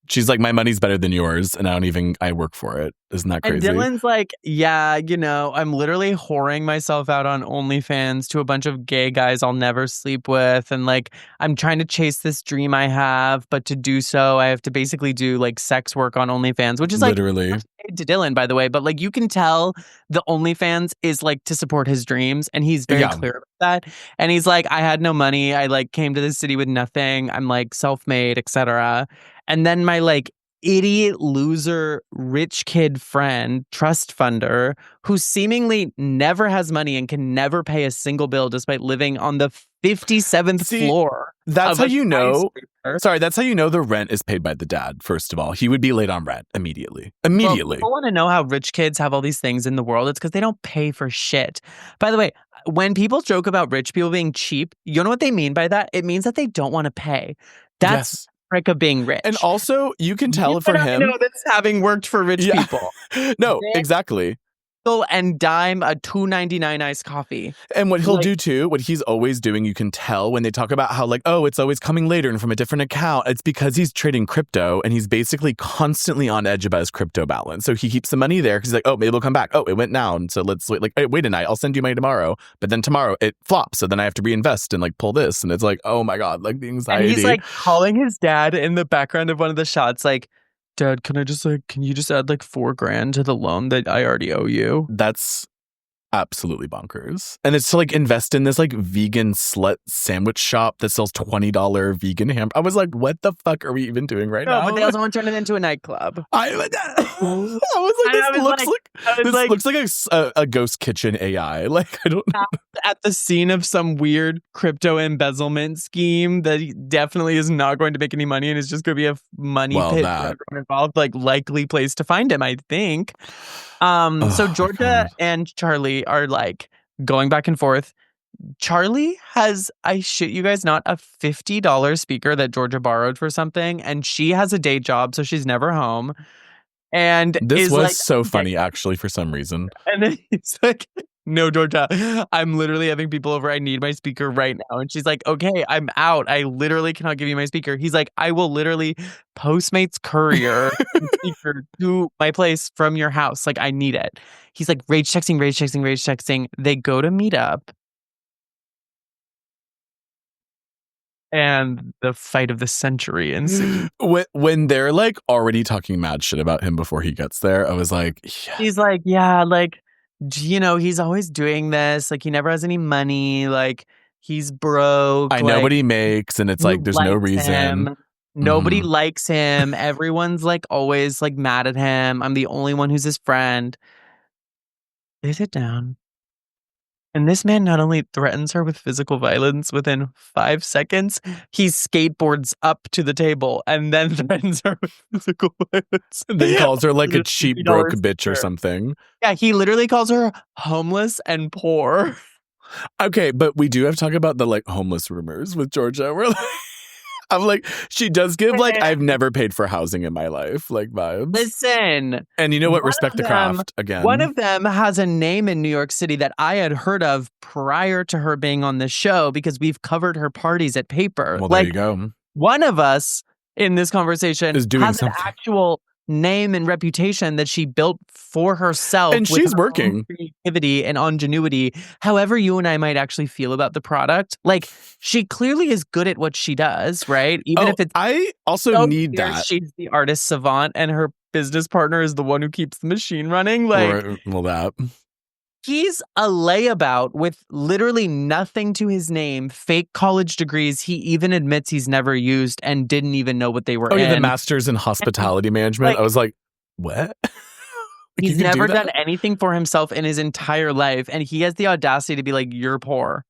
She's like, my money's better than yours, and I work for it. Isn't that crazy? And Dylan's like, yeah, I'm literally whoring myself out on OnlyFans to a bunch of gay guys I'll never sleep with. And like, I'm trying to chase this dream I have, but to do so, I have to basically do like sex work on OnlyFans, which is like... Literally. To Dylan, by the way, but like you can tell the OnlyFans is like to support his dreams, and he's very clear about that. And he's like, I had no money. I like came to this city with nothing. I'm like self-made, etc. And then my like idiot loser rich kid friend, trust funder, who seemingly never has money and can never pay a single bill despite living on the 57th floor. That's how you know. Sorry, that's how you know the rent is paid by the dad, first of all. He would be late on rent immediately. Well, people want to know how rich kids have all these things in the world. It's because they don't pay for shit. By the way, when people joke about rich people being cheap, you know what they mean by that? It means that they don't want to pay. That's trick of being rich. And also, you can tell for him. I know this having worked for rich people. No, exactly. And dime a $2.99 iced coffee. And what he'll do too, what he's always doing, you can tell when they talk about how like, oh, it's always coming later and from a different account. It's because he's trading crypto and he's basically constantly on edge about his crypto balance. So he keeps the money there because he's like, oh, maybe it'll come back. Oh, it went down. So let's wait. Like, hey, wait a night. I'll send you money tomorrow. But then tomorrow it flops. So then I have to reinvest and like pull this. And it's like, oh my God, like the anxiety. And he's like calling his dad in the background of one of the shots, like, Dad, can you just add like $4,000 to the loan that I already owe you? That's absolutely bonkers. And it's to like invest in this like vegan slut sandwich shop that sells $20 vegan ham. I was like, what the fuck are we even doing right now? No, but they also want to turn it into a nightclub. I was like, this looks like a ghost kitchen AI. Like, I don't know. at the scene of some weird crypto embezzlement scheme that definitely is not going to make any money and is just going to be a money pit for everyone involved. Like, likely place to find him, I think. So Georgia and Charlie are like going back and forth. Charlie has, I shit you guys not, a $50 speaker that Georgia borrowed for something, and she has a day job, so she's never home. And this was so funny, actually, for some reason. And then he's like, no, Georgia, I'm literally having people over. I need my speaker right now. And she's like, okay, I'm out. I literally cannot give you my speaker. He's like, I will literally Postmates courier the speaker to my place from your house. Like, I need it. He's like, rage texting. They go to meet up. And the fight of the century ensues. When they're like already talking mad shit about him before he gets there, I was like, yeah. He's like, yeah, like, you know, he's always doing this. Like, he never has any money. Like, he's broke. I know what he makes, and it's like, there's no reason. Nobody likes him. Everyone's like always like mad at him. I'm the only one who's his friend. They sit down. And this man not only threatens her with physical violence within 5 seconds, he skateboards up to the table and then threatens her with physical violence. And then calls her like a cheap broke bitch or something. Yeah, he literally calls her homeless and poor. Okay, but we do have to talk about the like homeless rumors with Georgia. We're like, I'm like, she does give like, I've never paid for housing in my life, like vibes. Listen. And you know what? Respect the craft again. One of them has a name in New York City that I had heard of prior to her being on the show because we've covered her parties at Paper. Well, there you go. One of us in this conversation is doing has something. An actual name and reputation that she built for herself, and she's working creativity and ingenuity. However you and I might actually feel about the product, like, she clearly is good at what she does, right? Even if it's I also need that. She's the artist savant and her business partner is the one who keeps the machine running. Like, well, that he's a layabout with literally nothing to his name, fake college degrees he even admits he's never used and didn't even know what they were in. Yeah, the master's in hospitality management. Like, I was like, what? He's never done anything for himself in his entire life, and he has the audacity to be like, you're poor.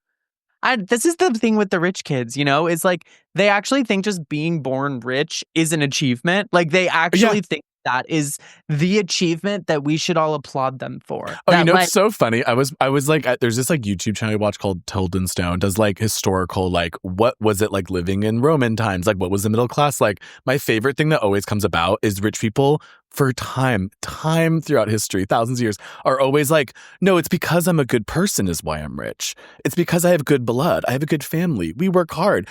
This is the thing with the rich kids, you know? It's like, they actually think just being born rich is an achievement. Like, they actually think that is the achievement that we should all applaud them for. Oh, you know, it's so funny. I was like, there's this like YouTube channel I watch called Tilden Stone, does like historical, like, what was it like living in Roman times? Like, what was the middle class like? My favorite thing that always comes about is rich people for time throughout history, thousands of years, are always like, no, it's because I'm a good person is why I'm rich. It's because I have good blood. I have a good family. We work hard.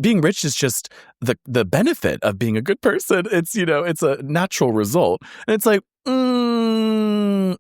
Being rich is just the benefit of being a good person. It's, you know, it's a natural result. And it's like, no,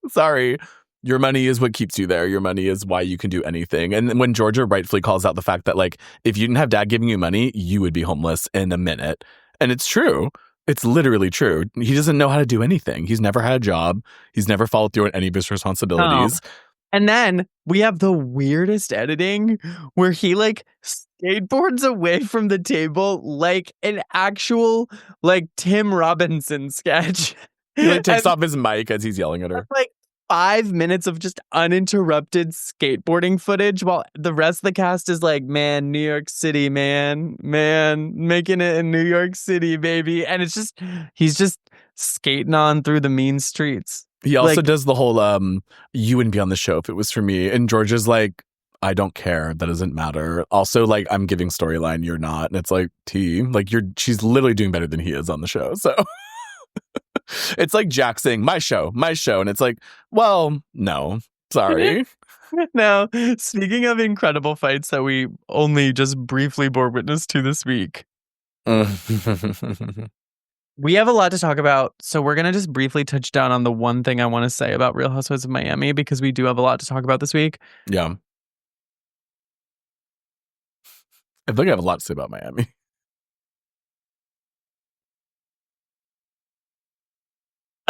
sorry. Your money is what keeps you there. Your money is why you can do anything. And when Georgia rightfully calls out the fact that, like, if you didn't have dad giving you money, you would be homeless in a minute. And it's true. It's literally true. He doesn't know how to do anything. He's never had a job. He's never followed through on any of his responsibilities. Oh. And then we have the weirdest editing where he like skateboards away from the table like an actual like Tim Robinson sketch. He like takes off his mic as he's yelling at her. Like 5 minutes of just uninterrupted skateboarding footage while the rest of the cast is like, man, New York City, man, making it in New York City, baby. And it's just, he's just skating on through the mean streets. He also does the whole, you wouldn't be on the show if it was for me. And Georgia's like, I don't care. That doesn't matter. Also, like, I'm giving storyline, you're not. And it's like, like, she's literally doing better than he is on the show. So it's like Jack saying, my show. And it's like, well, no, sorry. Now, speaking of incredible fights that we only just briefly bore witness to this week, we have a lot to talk about. So we're going to just briefly touch down on the one thing I want to say about Real Housewives of Miami, because we do have a lot to talk about this week. Yeah. I think I have a lot to say about Miami.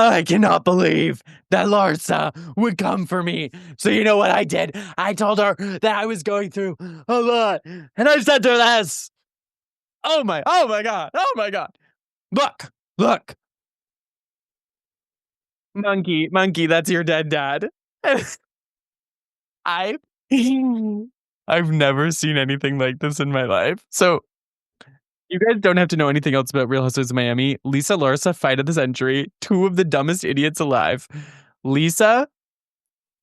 I cannot believe that Larsa would come for me. So you know what I did? I told her that I was going through a lot. And I said to her this. Oh my God. Look. Monkey, that's your dead dad. I've never seen anything like this in my life. So you guys don't have to know anything else about Real Housewives of Miami. Lisa Larsa, fight of the century. Two of the dumbest idiots alive. Lisa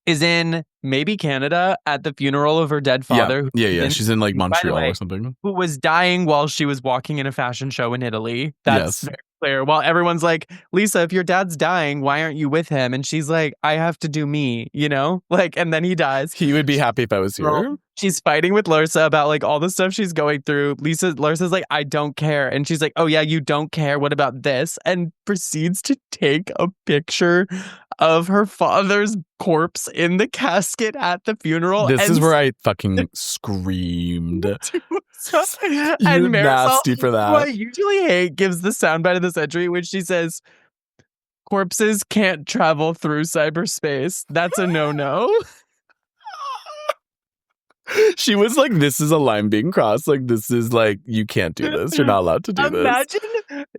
is in maybe Canada at the funeral of her dead father. Yeah. She's in like Montreal or something. Who was dying while she was walking in a fashion show in Italy. That's very clear. While everyone's like, Lisa, if your dad's dying, why aren't you with him? And she's like, I have to do me, you know? Like, and then he dies. He would be happy if I was here. She's fighting with Larsa about like all the stuff she's going through. Larsa's like, I don't care. And she's like, oh yeah, you don't care. What about this? And proceeds to take a picture of her father's corpse in the casket at the funeral. This is where I fucking screamed. And You're nasty for that. Who I usually hate gives the soundbite of the century, which she says, corpses can't travel through cyberspace. That's a no-no. She was like, this is a line being crossed. Like, this is like, you can't do this. You're not allowed to do this.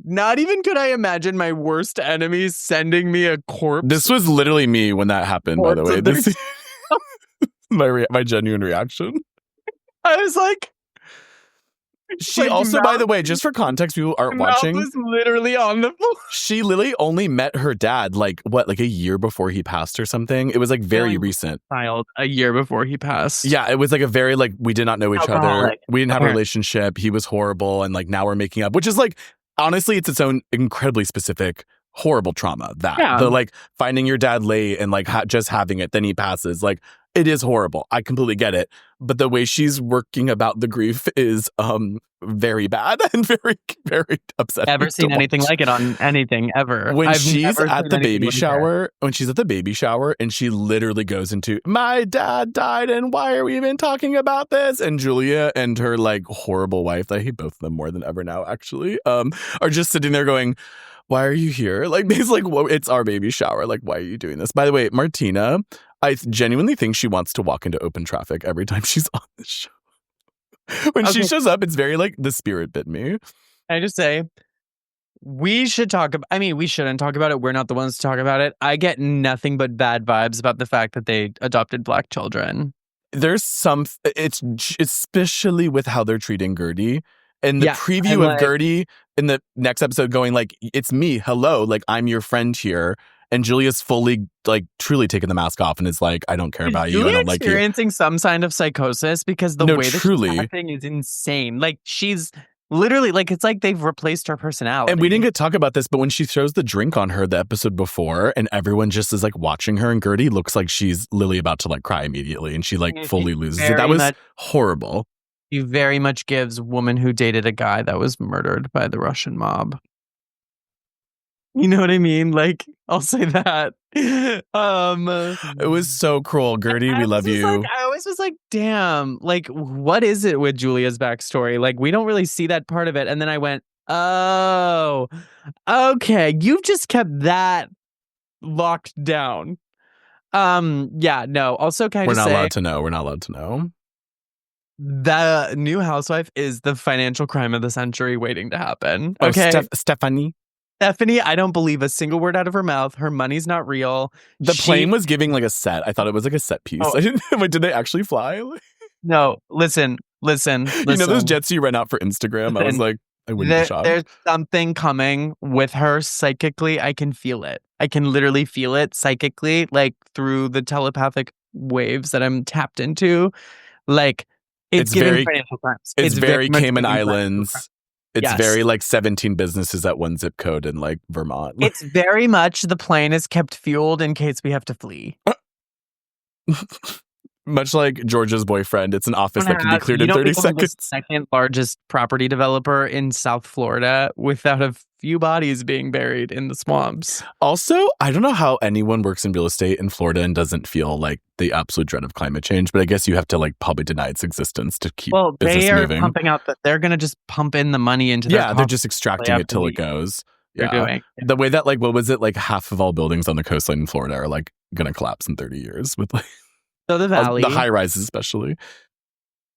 Not even could I imagine my worst enemies sending me a corpse. This was literally me when that happened, by the way. This is my genuine reaction. I was like... She like also, by the way, just for context, people aren't watching. Was literally on the floor. She literally only met her dad like a year before he passed or something. It was like very recent. Child, a year before he passed. Yeah, it was like a very like we did not know each other. We didn't have a relationship. He was horrible, and like now we're making up, which is like honestly, it's its own incredibly specific horrible trauma. The like finding your dad late and like just having it, then he passes. Like it is horrible. I completely get it. But the way she's working about the grief is very bad and very, very upsetting. Never seen anything like it on anything ever. When she's at the baby shower, and she literally goes into, my dad died and why are we even talking about this? And Julia and her like horrible wife, I hate both of them more than ever now actually, are just sitting there going, why are you here? Like, basically, like, it's our baby shower. Like, why are you doing this? By the way, Martina, I genuinely think she wants to walk into open traffic every time she's on this show. When she shows up, it's very like the spirit bit me. I just say, we shouldn't talk about it. We're not the ones to talk about it. I get nothing but bad vibes about the fact that they adopted Black children. There's it's especially with how they're treating Gertie. And the preview of Gertie in the next episode going like, it's me, hello, like I'm your friend here. And Julia's fully like truly taking the mask off and is like, I don't care about you. I don't like you. Experiencing some kind of psychosis because the way that she's acting is insane. Like she's literally like, it's like they've replaced her personality. And we didn't get to talk about this, but when she throws the drink on her the episode before and everyone just is like watching her and Gertie looks like she's literally about to like cry immediately and she like fully loses it. That was horrible. He very much gives woman who dated a guy that was murdered by the Russian mob. You know what I mean? Like, I'll say that. It was so cruel. Gertie, we love you. I always was like, damn, like, what is it with Julia's backstory? Like, we don't really see that part of it. And then I went, oh, okay. You've just kept that locked down. Yeah, no. Also, can I just say... We're not allowed to know. The new housewife is the financial crime of the century waiting to happen. Okay. Stephanie, I don't believe a single word out of her mouth. Her money's not real. The plane was giving like a set. I thought it was like a set piece. I didn't. Like, did they actually fly? No. Listen. You know those jets you rent out for Instagram? I was like, I wouldn't be shocked. There's something coming with her psychically. I can feel it. I can literally feel it psychically, like through the telepathic waves that I'm tapped into. Like, it's very financial crimes. It's very Cayman Islands. It's very like 17 businesses at one zip code in like Vermont. It's very much the plane is kept fueled in case we have to flee. Much like Georgia's boyfriend, it's an office that can be cleared in 30 seconds. The second largest property developer in South Florida without a few bodies being buried in the swamps. Also, I don't know how anyone works in real estate in Florida and doesn't feel like the absolute dread of climate change, but I guess you have to like probably deny its existence to keep business moving. They are pumping out they're going to just pump in the money into their they're just extracting it till it goes. They're doing. The way that like, what was it? Like half of all buildings on the coastline in Florida are like going to collapse in 30 years with like... So the Valley. The high rises especially.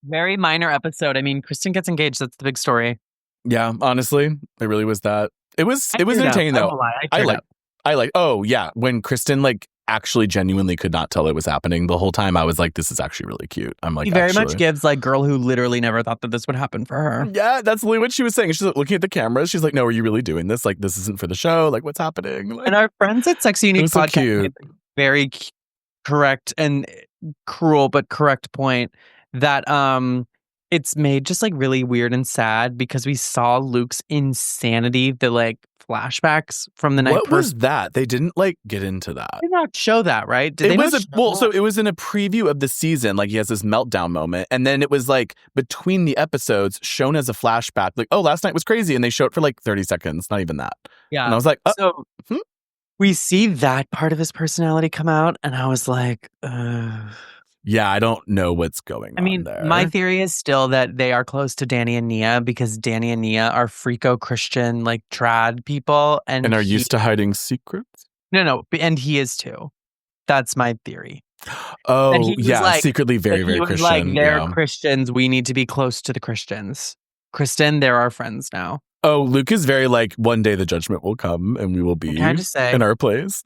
Very minor episode. I mean, Kristen gets engaged. That's the big story. Yeah, honestly, it really was that. It was entertaining though. I like, oh yeah, when Kristen like actually genuinely could not tell it was happening the whole time. I was like, this is actually really cute. I'm like, he very much gives like girl who literally never thought that this would happen for her. Yeah, that's literally what she was saying. She's like, looking at the cameras. She's like, no, are you really doing this? Like, this isn't for the show. Like, what's happening? Like, and our friends at Sexy Unique Podcast cute. made a very correct and cruel but correct point that it's made just like really weird and sad because we saw Luke's insanity, the like flashbacks from the night. What was that? They didn't like get into that. They did not show that, right? So it was in a preview of the season. Like he has this meltdown moment, and then it was like between the episodes shown as a flashback. Like, oh, last night was crazy, and they show it for like 30 seconds, not even that. Yeah, and I was like, we see that part of his personality come out, and I was like, yeah, I don't know what's going on. I mean, my theory is still that they are close to Danny and Nia because Danny and Nia are freako Christian, like trad people. And are used to hiding secrets? No. And he is too. That's my theory. Oh, yeah. Like, secretly very, very Christian. Like, they're Christians. We need to be close to the Christians. Kristen, they're our friends now. Oh, Luke is very like, one day the judgment will come and we will be in our place.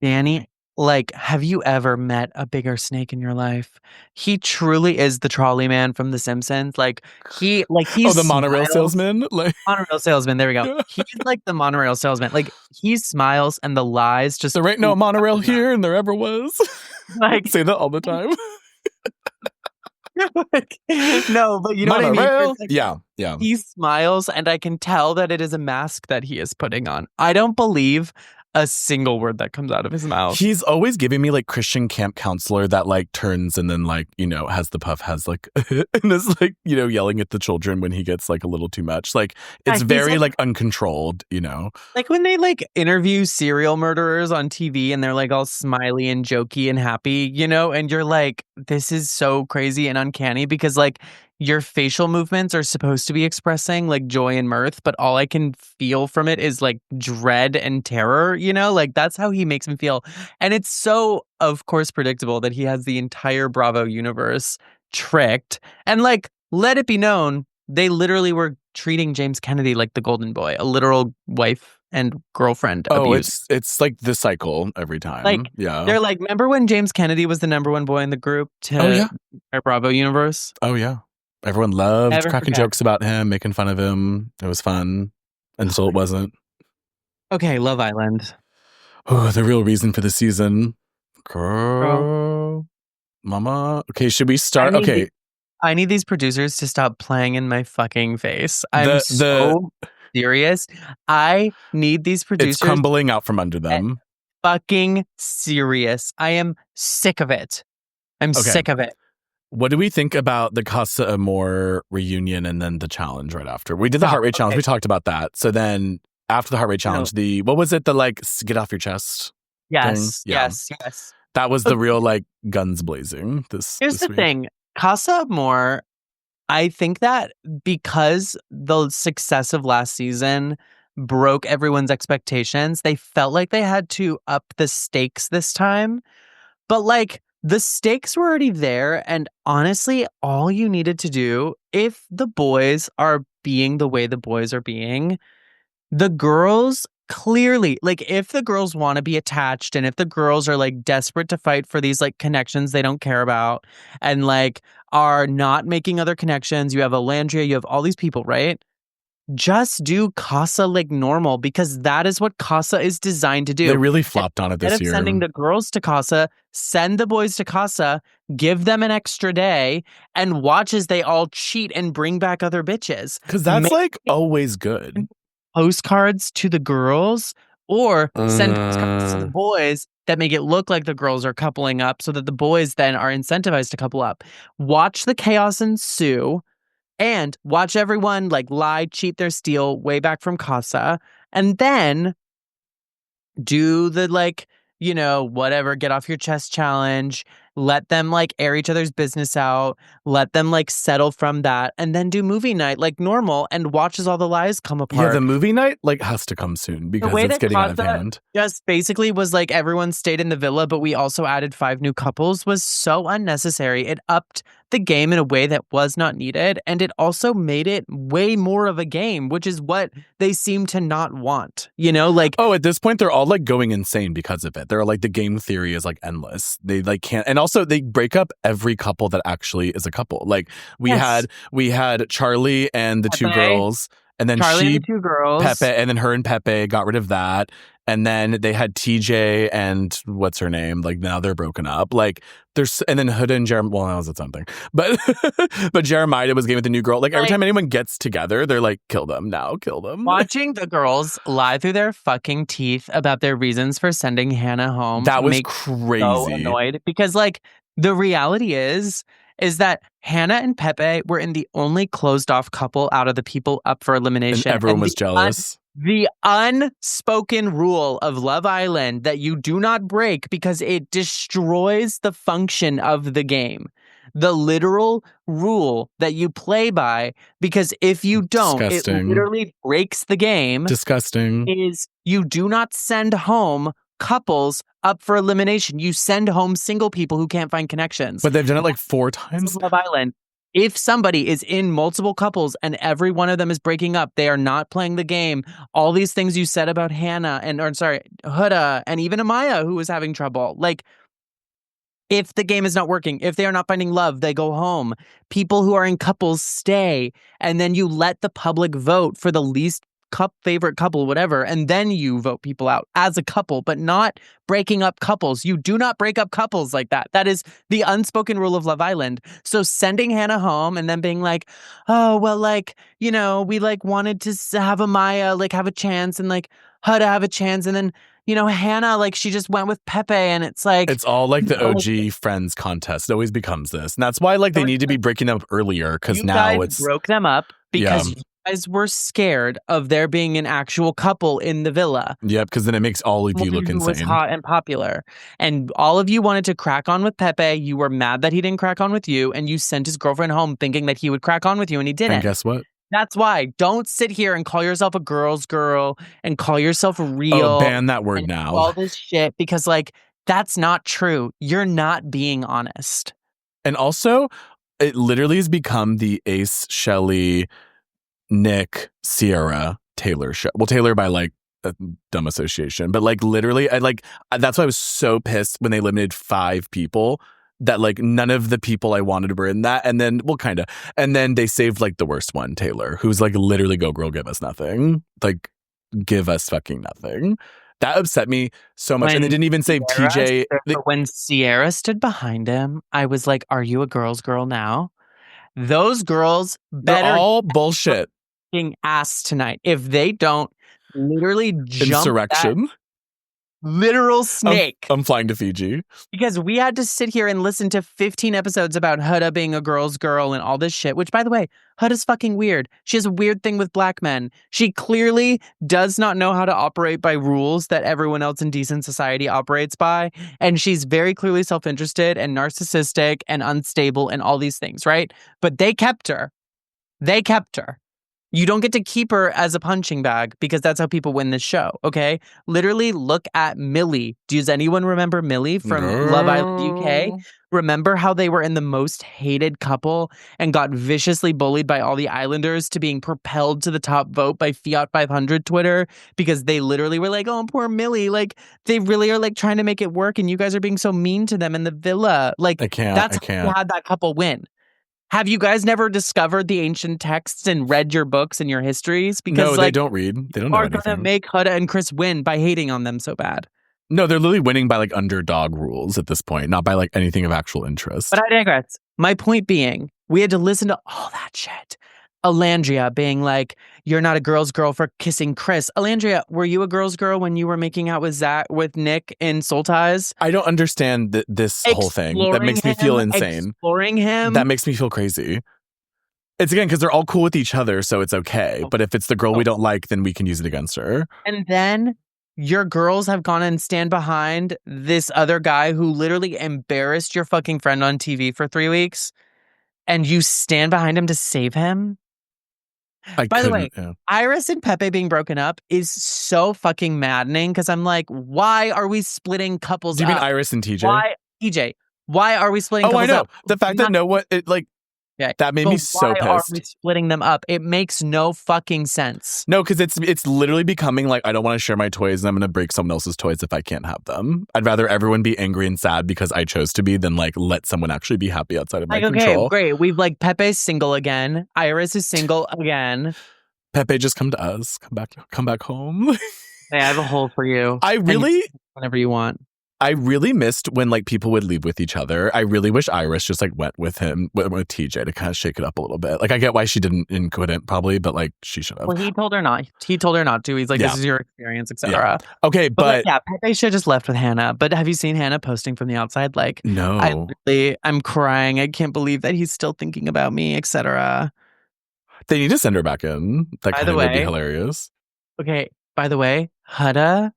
Danny, like, have you ever met a bigger snake in your life? He truly is the trolley man from The Simpsons. He's the monorail salesman? Monorail salesman, there we go. He's like the monorail salesman. Like, he smiles and the lies just... There ain't no monorail here and there ever was. Like, say that all the time. No, but you know monorail? What I mean? Yeah. He smiles and I can tell that it is a mask that he is putting on. I don't believe a single word that comes out of his mouth. He's always giving me like Christian camp counselor that like turns and then like, has the puff, has like, and is like, yelling at the children when he gets like a little too much. Like it's very like uncontrolled, Like when they like interview serial murderers on TV and they're like all smiley and jokey and happy, and you're like, this is so crazy and uncanny because like your facial movements are supposed to be expressing like joy and mirth, but all I can feel from it is like dread and terror, like that's how he makes me feel. And it's so, of course, predictable that he has the entire Bravo universe tricked. And like, let it be known, they literally were treating James Kennedy like the golden boy, a literal wife and girlfriend abuse. It's like the cycle every time. Like, yeah. They're like, remember when James Kennedy was the number one boy in the group to our Bravo universe? Oh, yeah. Everyone loved cracking jokes about him, making fun of him. It was fun until it wasn't. Okay, Love Island. Oh, the real reason for the season. Girl. Mama. Okay, should we start? I need these producers to stop playing in my fucking face. I'm so serious. I need these producers. It's crumbling out from under them. Fucking serious. I am sick of it. I'm sick of it. What do we think about the Casa Amor reunion and then the challenge right after? We did the heart rate challenge. We talked about that. So then after the heart rate challenge, what was it? The like get off your chest. Yes. Thing? Yeah. Yes. That was the real like guns blazing. Here's the thing. Casa Amor, I think that because the success of last season broke everyone's expectations, they felt like they had to up the stakes this time. But like, the stakes were already there, and honestly, all you needed to do, if the boys are being the way the boys are being, the girls clearly, like if the girls want to be attached and if the girls are like desperate to fight for these like connections they don't care about and like are not making other connections, you have Alandria, you have all these people, right? Just do Casa like normal because that is what Casa is designed to do. They really flopped on it this year. Instead of sending the girls to Casa, send the boys to Casa, give them an extra day, and watch as they all cheat and bring back other bitches. Because that's like always good. Postcards to the girls or send postcards to the boys that make it look like the girls are coupling up so that the boys then are incentivized to couple up. Watch the chaos ensue. And watch everyone like lie, cheat, their steal way back from Casa. And then do the like, whatever, get off your chest challenge. Let them like air each other's business out. Let them like settle from that. And then do movie night like normal and watch as all the lies come apart. Yeah, the movie night like has to come soon because it's getting out of hand. Just basically was like everyone stayed in the villa, but we also added 5 new couples was so unnecessary. It upped the game in a way that was not needed. And it also made it way more of a game, which is what they seem to not want. You know, like, oh, at this point, they're all like going insane because of it. They're like, the game theory is like endless. They like can't. And also, they break up every couple that actually is a couple. Like, we had Charlie and the Pepe, two girls. And then Charlie and the two girls. Pepe, and then her and Pepe got rid of that. And then they had TJ and what's her name? Like, now they're broken up. Like, and then Huda and Jeremiah. Well, that was something. But but Jeremiah was game with the new girl. Like, every time anyone gets together, they're like, kill them now, kill them. Watching the girls lie through their fucking teeth about their reasons for sending Hannah home. That was crazy. So annoyed because, like, the reality is that Hannah and Pepe were in the only closed-off couple out of the people up for elimination. And everyone was jealous. The unspoken rule of Love Island that you do not break because it destroys the function of the game. The literal rule that you play by, because if you don't, it literally breaks the game. Disgusting. Is you do not send home couples up for elimination. You send home single people who can't find connections. But they've done it like 4 times. Love Island. If somebody is in multiple couples and every one of them is breaking up, they are not playing the game. All these things you said about Hannah Huda, and even Amaya, who was having trouble. Like, if the game is not working, if they are not finding love, they go home. People who are in couples stay. And then you let the public vote for the least favorite couple, whatever, and then you vote people out as a couple, but not breaking up couples. You do not break up couples like that. That is the unspoken rule of Love Island. So sending Hannah home and then being like, oh, well, like, you know, we like wanted to have Amaya like have a chance and like Huda have a chance, and then, you know, Hannah, like, she just went with Pepe, and it's like... It's all like the OG Friends contest. It always becomes this. And that's why, like, they need to be breaking them up earlier, because now it's... broke them up because you guys were scared of there being an actual couple in the villa. Yep, because then it makes all of you look insane. Was hot and popular. And all of you wanted to crack on with Pepe. You were mad that he didn't crack on with you, and you sent his girlfriend home thinking that he would crack on with you, and he didn't. And guess what? That's why. Don't sit here and call yourself a girl's girl and call yourself real. Oh, ban that word now. All this shit, because, like, that's not true. You're not being honest. And also, it literally has become the Ace, Shelley, Nick, Sierra, Taylor show. Well, Taylor by, like, a dumb association. But, like, literally, that's why I was so pissed when they eliminated 5 people. That, like, none of the people I wanted were in that. And then, well, kind of. And then they saved, like, the worst one, Taylor, who's, like, literally, go girl, give us nothing. Like, give us fucking nothing. That upset me so much. And they didn't even save TJ. When Sierra stood behind him, I was like, are you a girl's girl now? Those girls better... They're all bullshit. Ass tonight. If they don't literally jump Insurrection. Literal snake. I'm flying to Fiji. Because we had to sit here and listen to 15 episodes about Huda being a girl's girl and all this shit, which, by the way, Huda's fucking weird. She has a weird thing with black men. She clearly does not know how to operate by rules that everyone else in decent society operates by. And she's very clearly self-interested and narcissistic and unstable and all these things, right? But they kept her. They kept her. You don't get to keep her as a punching bag because that's how people win this show, okay? Literally, look at Millie. Does anyone remember Millie from Love Island UK? Remember how they were in the most hated couple and got viciously bullied by all the Islanders to being propelled to the top vote by Fiat 500 Twitter because they literally were like, oh, poor Millie. Like, they really are like trying to make it work and you guys are being so mean to them in the villa. Like, that's how we had that couple win. Have you guys never discovered the ancient texts and read your books and your histories? Because no, they don't read. They don't know anything. Are going to make Huda and Chris win by hating on them so bad. No, they're literally winning by like underdog rules at this point, not by like anything of actual interest. But I digress. My point being, we had to listen to all that shit. Alandria being like, you're not a girl's girl for kissing Chris. Alandria, were you a girl's girl when you were making out with Nick in Soul Ties? I don't understand this whole thing. That makes me feel insane. Exploring him? That makes me feel crazy. It's again, because they're all cool with each other, so it's okay. But if it's the girl we don't like, then we can use it against her. And then your girls have gone and stand behind this other guy who literally embarrassed your fucking friend on TV for 3 weeks. And you stand behind him to save him? By the way, Iris and Pepe being broken up is so fucking maddening because I'm like, why are we splitting couples up? Do you mean Iris and TJ? Why, TJ? Why are we splitting couples I know. up? The fact that that made me so pissed. Why are we splitting them up? It makes no fucking sense. No, because it's literally becoming like, I don't want to share my toys and I'm going to break someone else's toys if I can't have them. I'd rather everyone be angry and sad because I chose to be than like let someone actually be happy outside of my control. Okay, great. We've like Pepe's single again. Iris is single again. Pepe, just come to us. Come back home. Hey, I have a hole for you. Whenever you want. I really missed when like people would leave with each other. I really wish Iris just like went with him, with TJ to kind of shake it up a little bit. Like I get why she didn't and couldn't probably, but like she should have. Well, he told her not. He told her not to. He's like, this is your experience, etc. Yeah. Okay, but like, Pepe should have just left with Hannah. But have you seen Hannah posting from the outside? Like, no, I'm crying. I can't believe that he's still thinking about me, etc. They need to send her back in. That kind of would be hilarious. Okay, by the way, Huda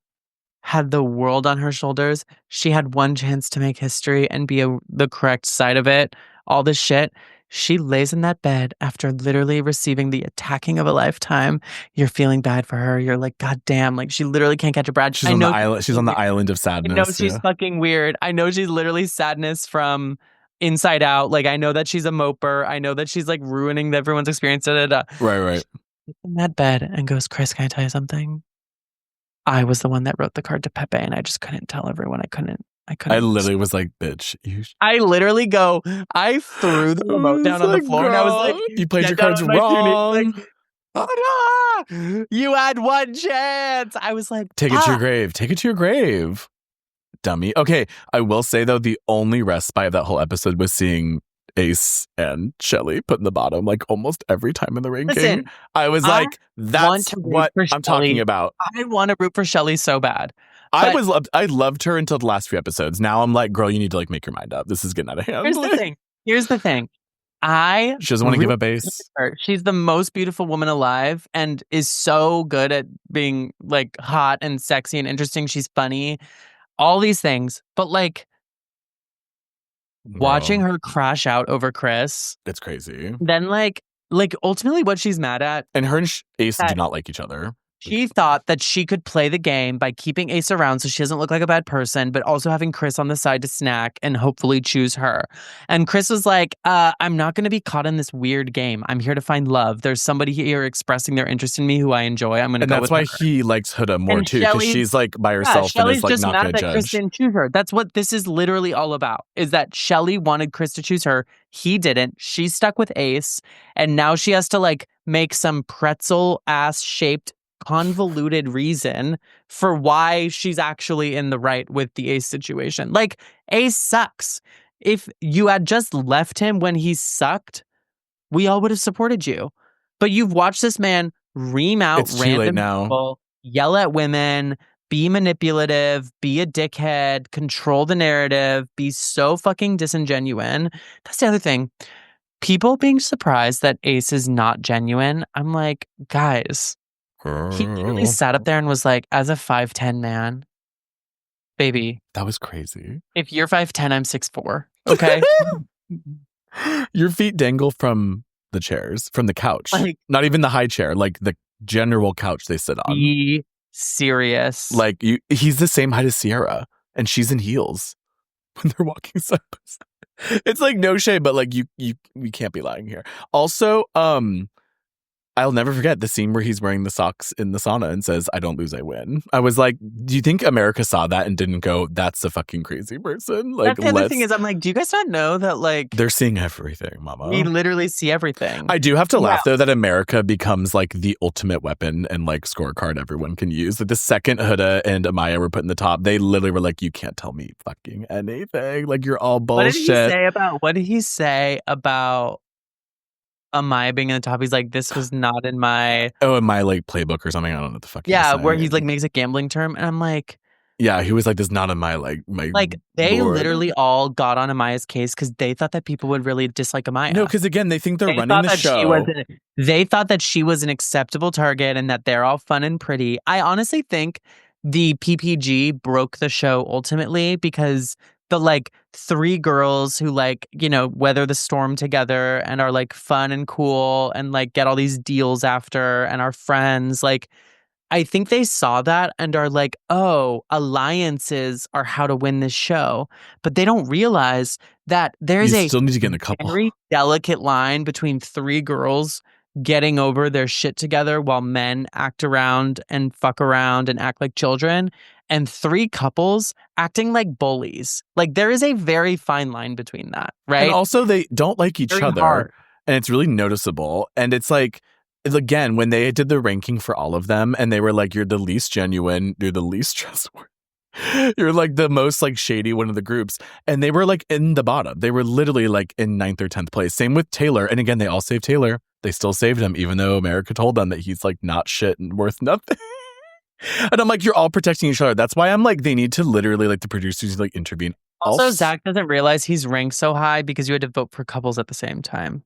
had the world on her shoulders. She had one chance to make history and be the correct side of it. All this shit. She lays in that bed after literally receiving the attacking of a lifetime. You're feeling bad for her. You're like, God damn, like she literally can't catch a breath. She's on the island. She's on the island of sadness. I know she's fucking weird. I know she's literally sadness from inside out. Like I know that she's a moper. I know that she's like ruining everyone's experience. Right. She's in that bed and goes, Chris, can I tell you something? I was the one that wrote the card to Pepe, and I just couldn't tell everyone. I couldn't. I literally was like, bitch. I literally I threw the remote down on the floor, and I was like, you played your cards wrong. Like, oh, no! You had one chance. I was like, take it to your grave. Take it to your grave, dummy. Okay, I will say, though, the only respite of that whole episode was seeing Ace and Shelly put in the bottom like almost every time in the ranking. Listen, I was like, that's what I'm talking about. I want to root for Shelly so bad. I loved her until the last few episodes. Now I'm like, girl, you need to like make your mind up. This is getting out of hand. Here's the thing. She doesn't want to give up Ace. She's the most beautiful woman alive and is so good at being like hot and sexy and interesting. She's funny. All these things. But like, watching her crash out over Chris. It's crazy. Then like ultimately what she's mad at. And her and Ace do not like each other. She thought that she could play the game by keeping Ace around so she doesn't look like a bad person, but also having Chris on the side to snack and hopefully choose her. And Chris was like, I'm not going to be caught in this weird game. I'm here to find love. There's somebody here expressing their interest in me who I enjoy. I'm going to go with her. And that's why he likes Huda more too, because she's like by herself and is like not going to judge. Chris didn't choose her. That's what this is literally all about, is that Shelly wanted Chris to choose her. He didn't. She stuck with Ace. And now she has to like make some pretzel ass shaped convoluted reason for why she's actually in the right with the Ace situation. Like, Ace sucks. If you had just left him when he sucked, we all would have supported you. But you've watched this man ream out random people, yell at women, be manipulative, be a dickhead, control the narrative, be so fucking disingenuine. That's the other thing. People being surprised that Ace is not genuine. I'm like, guys, he literally sat up there and was like, as a 5'10" man, baby. That was crazy. If you're 5'10", I'm 6'4". Okay? Your feet dangle from the chairs, from the couch. Like, not even the high chair, like the general couch they sit on. Be serious. Like, he's the same height as Sierra, and she's in heels when they're walking side by side. It's like no shade, but like you can't be lying here. Also, I'll never forget the scene where he's wearing the socks in the sauna and says, I don't lose, I win. I was like, do you think America saw that and didn't go, that's a fucking crazy person? Like, the other thing is, I'm like, do you guys not know that like... They're seeing everything, mama. We literally see everything. I do have to laugh, though, that America becomes like the ultimate weapon and like scorecard everyone can use. Like the second Huda and Amaya were put in the top, they literally were like, you can't tell me fucking anything. Like, you're all bullshit. What did he say about Amaya being in the top? He's like, this was not in my... Oh, in my like playbook or something. I don't know what the fuck. Yeah, where he's like makes a gambling term. And I'm like... Yeah, he was like, this is not in my like... Like, they literally all got on Amaya's case because they thought that people would really dislike Amaya. No, because again, they think they're running the show. They thought that she was an acceptable target and that they're all fun and pretty. I honestly think the PPG broke the show ultimately because... the like three girls who like, you know, weather the storm together and are like fun and cool and like get all these deals after and are friends. Like I think they saw that and are like, oh, alliances are how to win this show. But they don't realize that there's You a still need to get in a couple. very delicate line between three girls getting over their shit together while men act around and fuck around and act like children, and three couples acting like bullies. Like, there is a very fine line between that, right? And also, they don't like each Very other. hard. And it's really noticeable. And it's like, again, when they did the ranking for all of them and they were like, you're the least genuine, you're the least trustworthy, you're like the most like shady one of the groups. And they were like in the bottom. They were literally like in 9th or 10th place. Same with Taylor. And again, they all saved Taylor. They still saved him, even though America told them that he's like not shit and worth nothing. And I'm like, you're all protecting each other. That's why I'm like, they need to literally like the producers like intervene. Also, Zach doesn't realize he's ranked so high because you had to vote for couples at the same time.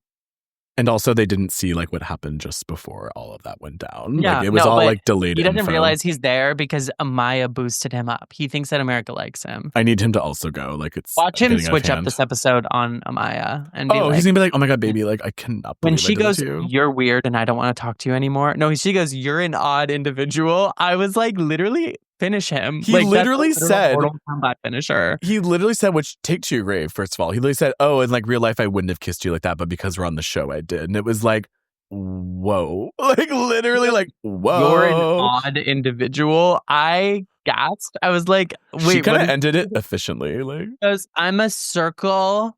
And also, they didn't see like what happened just before all of that went down. Yeah, like, it was all like delayed. He doesn't info. realize he's there because Amaya boosted him up. He thinks that America likes him. I need him to also go. Like, it's watch him switch up this episode on Amaya and be like, he's gonna be like, "Oh my god, baby! Like, I cannot." When she goes, "You're weird, and I don't want to talk to you anymore." No, she goes, "You're an odd individual." I was like, literally. Finish him. He literally said, Mortal Kombat finisher. He literally said, which take to your grave, first of all. He literally said, oh, in like real life, I wouldn't have kissed you like that, but because we're on the show, I did. And it was like, whoa. Like, literally, like, whoa. You're an odd individual. I gasped. I was like, wait. She kind of ended it efficiently. Like, because I'm a circle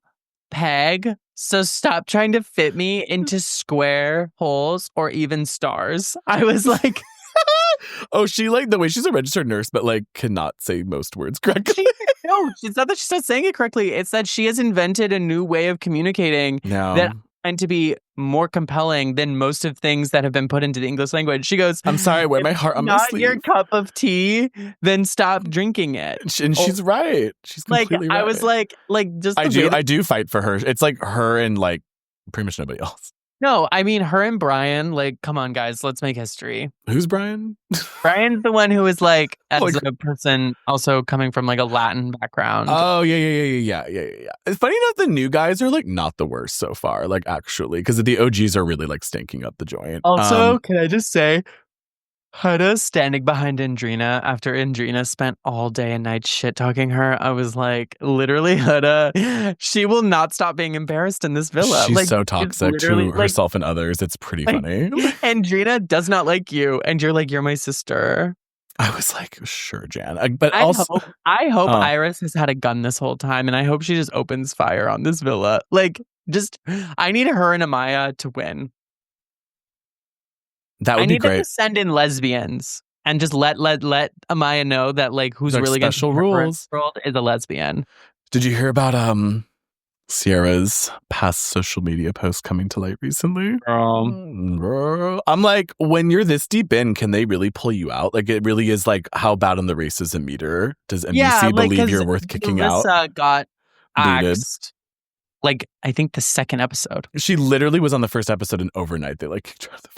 peg, so stop trying to fit me into square holes or even stars. I was like... Oh, she like the way she's a registered nurse, but like cannot say most words correctly. No, it's not that she's not saying it correctly. It's that she has invented a new way of communicating that meant to be more compelling than most of things that have been put into the English language. She goes, I'm sorry, I wear my heart on my sleeve. Not your cup of tea, then stop drinking it. And she's right. She's completely right. I was like just I do fight for her. It's like her and like pretty much nobody else. No, I mean her and Brian, like, come on, guys, let's make history. Who's Brian? Brian's the one who is like, as a person also coming from like a Latin background. Oh, yeah. It's funny enough, the new guys are like not the worst so far, like actually, because the OGs are really like stinking up the joint. Also, can I just say, Huda standing behind Andrina after Andrina spent all day and night shit talking her. I was like, literally, Huda, she will not stop being embarrassed in this villa. She's like, so toxic to herself and others. It's pretty funny. Andrina does not like you, and you're like, you're my sister. I was like, sure, Jan. But I hope Iris has had a gun this whole time, and I hope she just opens fire on this villa. Like, I need her and Amaya to win. That would be great. I need to send in lesbians and just let Amaya know that like who's like really going to special rules world is a lesbian. Did you hear about Sierra's past social media post coming to light recently? I'm like, when you're this deep in, can they really pull you out? Like, it really is like, how bad on the racism meter does NBC believe you're worth kicking out? Got axed. Like, I think the second episode. She literally was on the first episode, and overnight they like kicked her out of the film.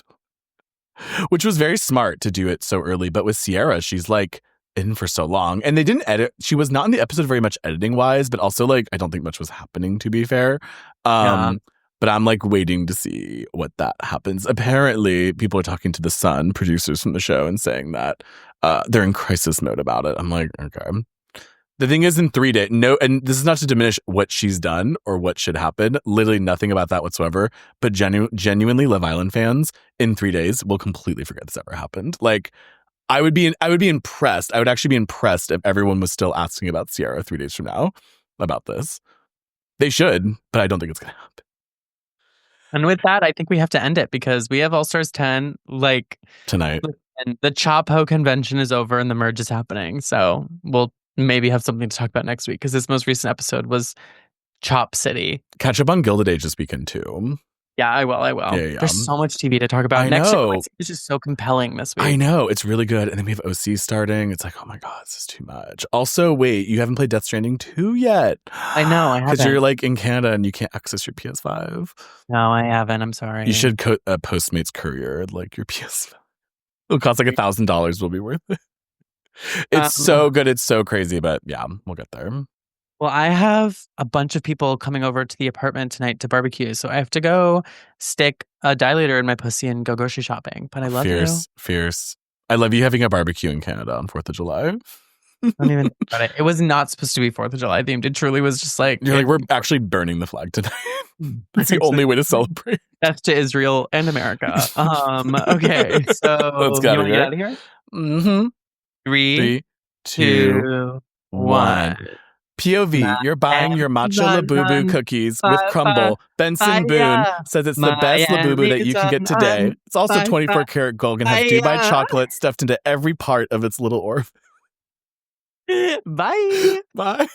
Which was very smart to do it so early. But with Sierra, she's like in for so long. And they didn't edit. She was not in the episode very much editing wise, but also like, I don't think much was happening, to be fair. But I'm like waiting to see what that happens. Apparently, people are talking to The Sun, producers from the show, and saying that they're in crisis mode about it. I'm like, okay. The thing is, in 3 days, and this is not to diminish what she's done or what should happen. Literally nothing about that whatsoever. But genuinely, Love Island fans in 3 days will completely forget this ever happened. Like, I would be impressed. I would actually be impressed if everyone was still asking about Sierra 3 days from now about this. They should, but I don't think it's going to happen. And with that, I think we have to end it because we have All Stars 10 like tonight, and the Chop Ho convention is over and the merge is happening. So we'll maybe have something to talk about next week because this most recent episode was Chop City. Catch up on Gilded Age this weekend too. Yeah, I will. Yeah. There's so much TV to talk about. Next week is just so compelling this week. I know. It's really good. And then we have OC starting. It's like, oh my God, this is too much. Also, wait, you haven't played Death Stranding 2 yet. I know, I haven't. Because you're like in Canada and you can't access your PS5. No, I haven't. I'm sorry. You should Postmates courier like your PS5. It'll cost like $1,000. Will be worth it. It's so good. It's so crazy. But yeah, we'll get there. Well, I have a bunch of people coming over to the apartment tonight to barbecue. So I have to go stick a dilator in my pussy and go grocery shopping. But I love you. Fierce. I love you having a barbecue in Canada on 4th of July. Don't even think about it. It was not supposed to be 4th of July themed. It truly was just like... You're like, we're actually burning the flag tonight. It's the only way to celebrate. That's to Israel and America. Okay, so let's get out of here. Mm-hmm. 3, 2, 1. POV, you're buying your matcha Labubu cookies with crumble. Benson Boone says it's the best Labubu that you can get today. It's also 24 karat gold and has Dubai chocolate stuffed into every part of its little orb. Bye. Bye.